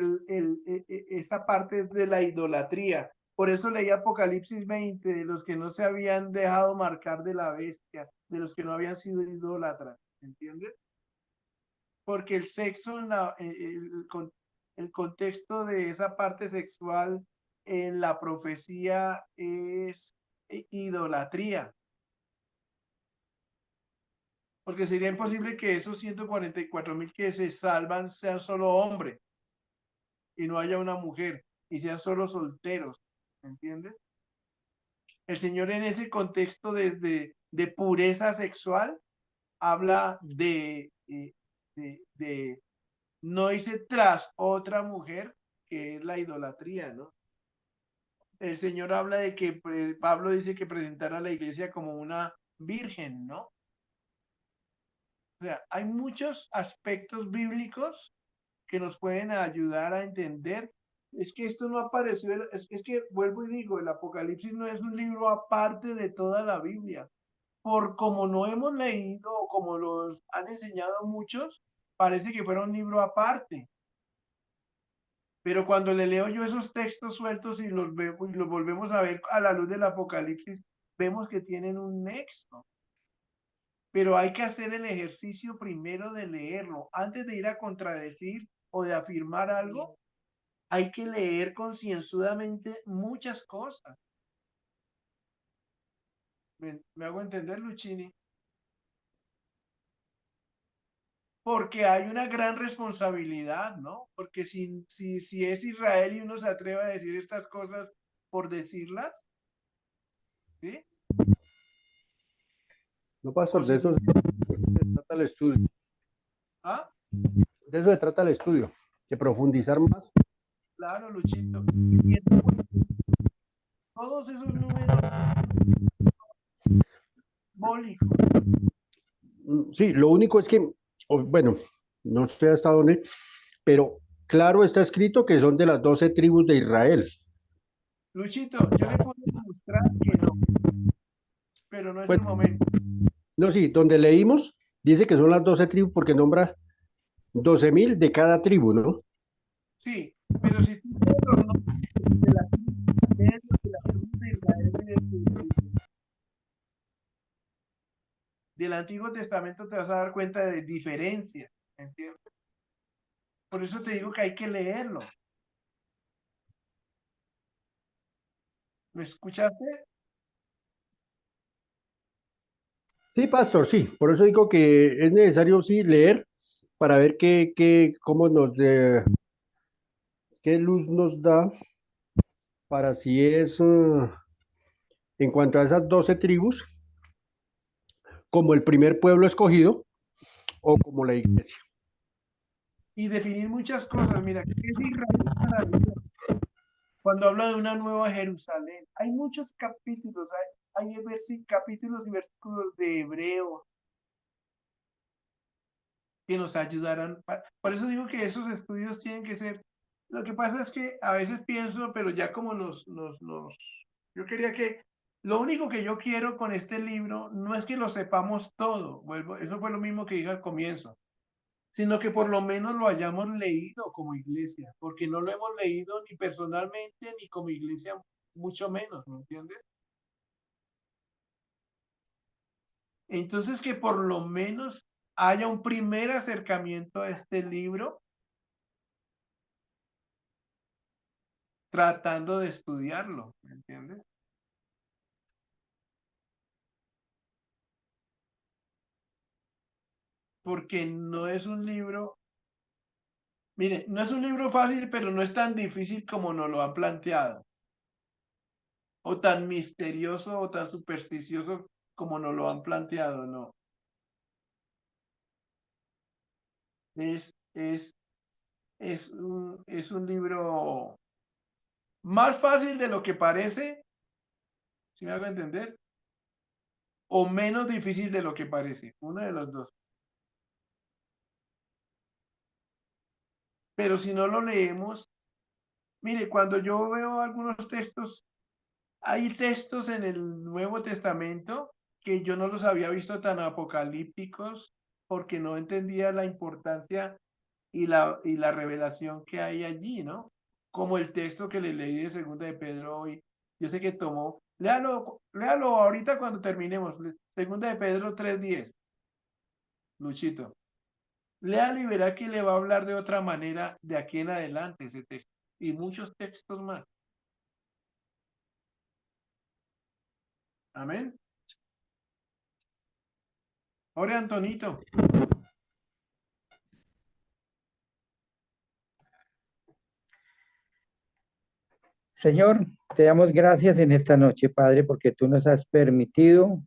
esa parte es de la idolatría. Por eso leí Apocalipsis 20, de los que no se habían dejado marcar de la bestia, de los que no habían sido idólatras, ¿entiendes? Porque el sexo, el contexto de esa parte sexual en la profecía es idolatría. porque sería imposible que esos 144.000 que se salvan sean solo hombres y no haya una mujer y sean solo solteros, ¿entiendes? El Señor en ese contexto de pureza sexual habla de no irse tras otra mujer, que es la idolatría, ¿no? El Señor habla de que Pablo dice que presentara a la iglesia como una virgen, ¿no? O sea, hay muchos aspectos bíblicos que nos pueden ayudar a entender. Es que esto no apareció, es que vuelvo y digo, el Apocalipsis no es un libro aparte de toda la Biblia. Por como no hemos leído o como los han enseñado muchos, parece que fuera un libro aparte. Pero cuando le leo yo esos textos sueltos y los vemos y los volvemos a ver a la luz del Apocalipsis, vemos que tienen un nexo. Pero hay que hacer el ejercicio primero de leerlo. Antes de ir a contradecir o de afirmar algo, hay que leer concienzudamente muchas cosas. ¿Me hago entender, Luchini? Porque hay una gran responsabilidad, ¿no? Porque si es Israel y uno se atreve a decir estas cosas por decirlas, ¿sí? No, pastor, O de si, eso se trata el estudio. ¿ah? De eso se trata el estudio, de profundizar más. Claro, Luchito. Y entonces, todos esos números simbólicos. Sí, lo único es que, bueno, no sé hasta dónde, pero claro está escrito que son de las 12 tribus de Israel. Luchito, yo le puedo demostrar que no, pero no es Pues, el momento. no, sí, donde leímos, dice que son las 12 tribus porque nombra 12.000 de cada tribu, ¿no? Sí, pero si tú ves los nombres de la tribu de Israel del Antiguo Testamento, te vas a dar cuenta de diferencias, ¿entiendes? Por eso te digo que hay que leerlo. ¿Me escuchaste? Sí, pastor, sí. Por eso digo que es necesario, sí, leer para ver cómo qué luz nos da para si es, en cuanto a esas 12 tribus, como el primer pueblo escogido o como la iglesia. Y definir muchas cosas. Mira, ¿qué es Israel para Dios? Cuando habla de una nueva Jerusalén, hay muchos capítulos, hay capítulos y versículos de Hebreo que nos ayudarán. Por eso digo que esos estudios tienen que ser. Lo que pasa es que a veces pienso, pero ya como yo quería que, lo único que yo quiero con este libro no es que lo sepamos todo, eso fue lo mismo que dije al comienzo, sino que por lo menos lo hayamos leído como iglesia, porque no lo hemos leído ni personalmente ni como iglesia, mucho menos, ¿me entiendes? Entonces que por lo menos haya un primer acercamiento a este libro tratando de estudiarlo, ¿me entiendes? Porque no es un libro, mire, no es un libro fácil, pero no es tan difícil como nos lo han planteado, o tan misterioso o tan supersticioso como nos lo han planteado, no. Es, es, es un libro más fácil de lo que parece, si me hago entender, o menos difícil de lo que parece, uno de los dos. Pero si no lo leemos, mire, cuando yo veo algunos textos, hay textos en el Nuevo Testamento que yo no los había visto tan apocalípticos porque no entendía la importancia y la revelación que hay allí, ¿no? Como el texto que le leí de Segunda de Pedro hoy. Yo sé que tomó, léalo ahorita cuando terminemos. Segunda de Pedro 3:10, Luchito. Léalo y verá que le va a hablar de otra manera de aquí en adelante ese texto. Y muchos textos más. Amén. Ore, Antonito. Señor, te damos gracias en esta noche, Padre, porque tú nos has permitido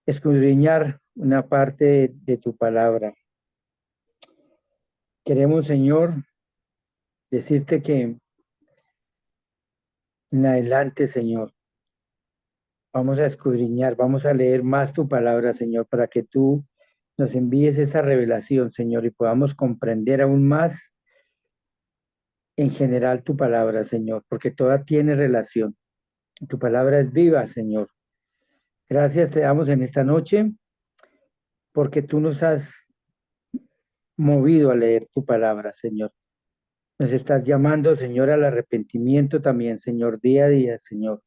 escudriñar una parte de tu palabra. Queremos, Señor, decirte que en adelante, Señor, vamos a escudriñar, vamos a leer más tu palabra, Señor, para que tú nos envíes esa revelación, Señor, y podamos comprender aún más en general tu palabra, Señor, porque toda tiene relación. Tu palabra es viva, Señor. Gracias te damos en esta noche porque tú nos has movido a leer tu palabra, Señor. Nos estás llamando, Señor, al arrepentimiento también, Señor, día a día, Señor.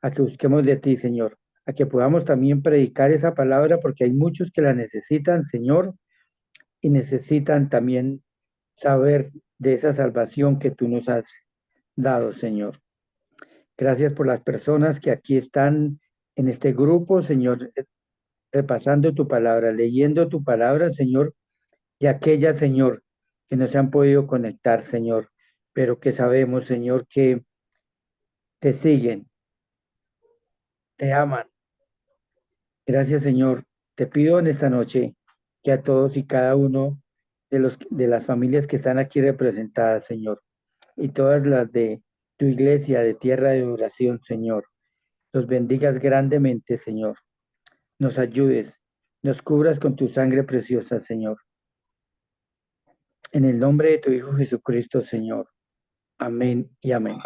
A que busquemos de ti, Señor. A que podamos también predicar esa palabra porque hay muchos que la necesitan, Señor, y necesitan también saber de esa salvación que tú nos has dado, Señor. Gracias por las personas que aquí están en este grupo, Señor, repasando tu palabra, leyendo tu palabra, Señor, y aquellas, Señor, que no se han podido conectar, Señor, pero que sabemos, Señor, que te siguen, te aman. Gracias, Señor. Te pido en esta noche que a todos y cada uno de las familias que están aquí representadas, Señor, y todas las de tu iglesia de tierra de oración, Señor, los bendigas grandemente, Señor. Nos ayudes, nos cubras con tu sangre preciosa, Señor. En el nombre de tu Hijo Jesucristo, Señor. Amén y amén.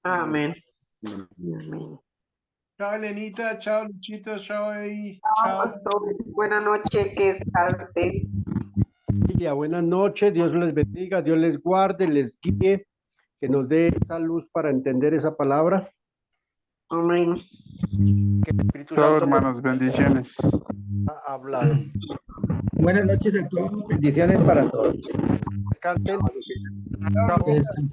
Amén. Chao, Elenita. Chao, Luchito. Chao, Eddie. Chao, Chao. pastor. Buenas noches, que descansen. Familia, buenas noches, Dios les bendiga, Dios les guarde, les guíe, que nos dé esa luz para entender esa palabra. Amén. Que el Espíritu Chao, Santo hermanos, bendiciones. nos ha hablado. Buenas noches a todos. Bendiciones para todos. Descansen. Que descansen.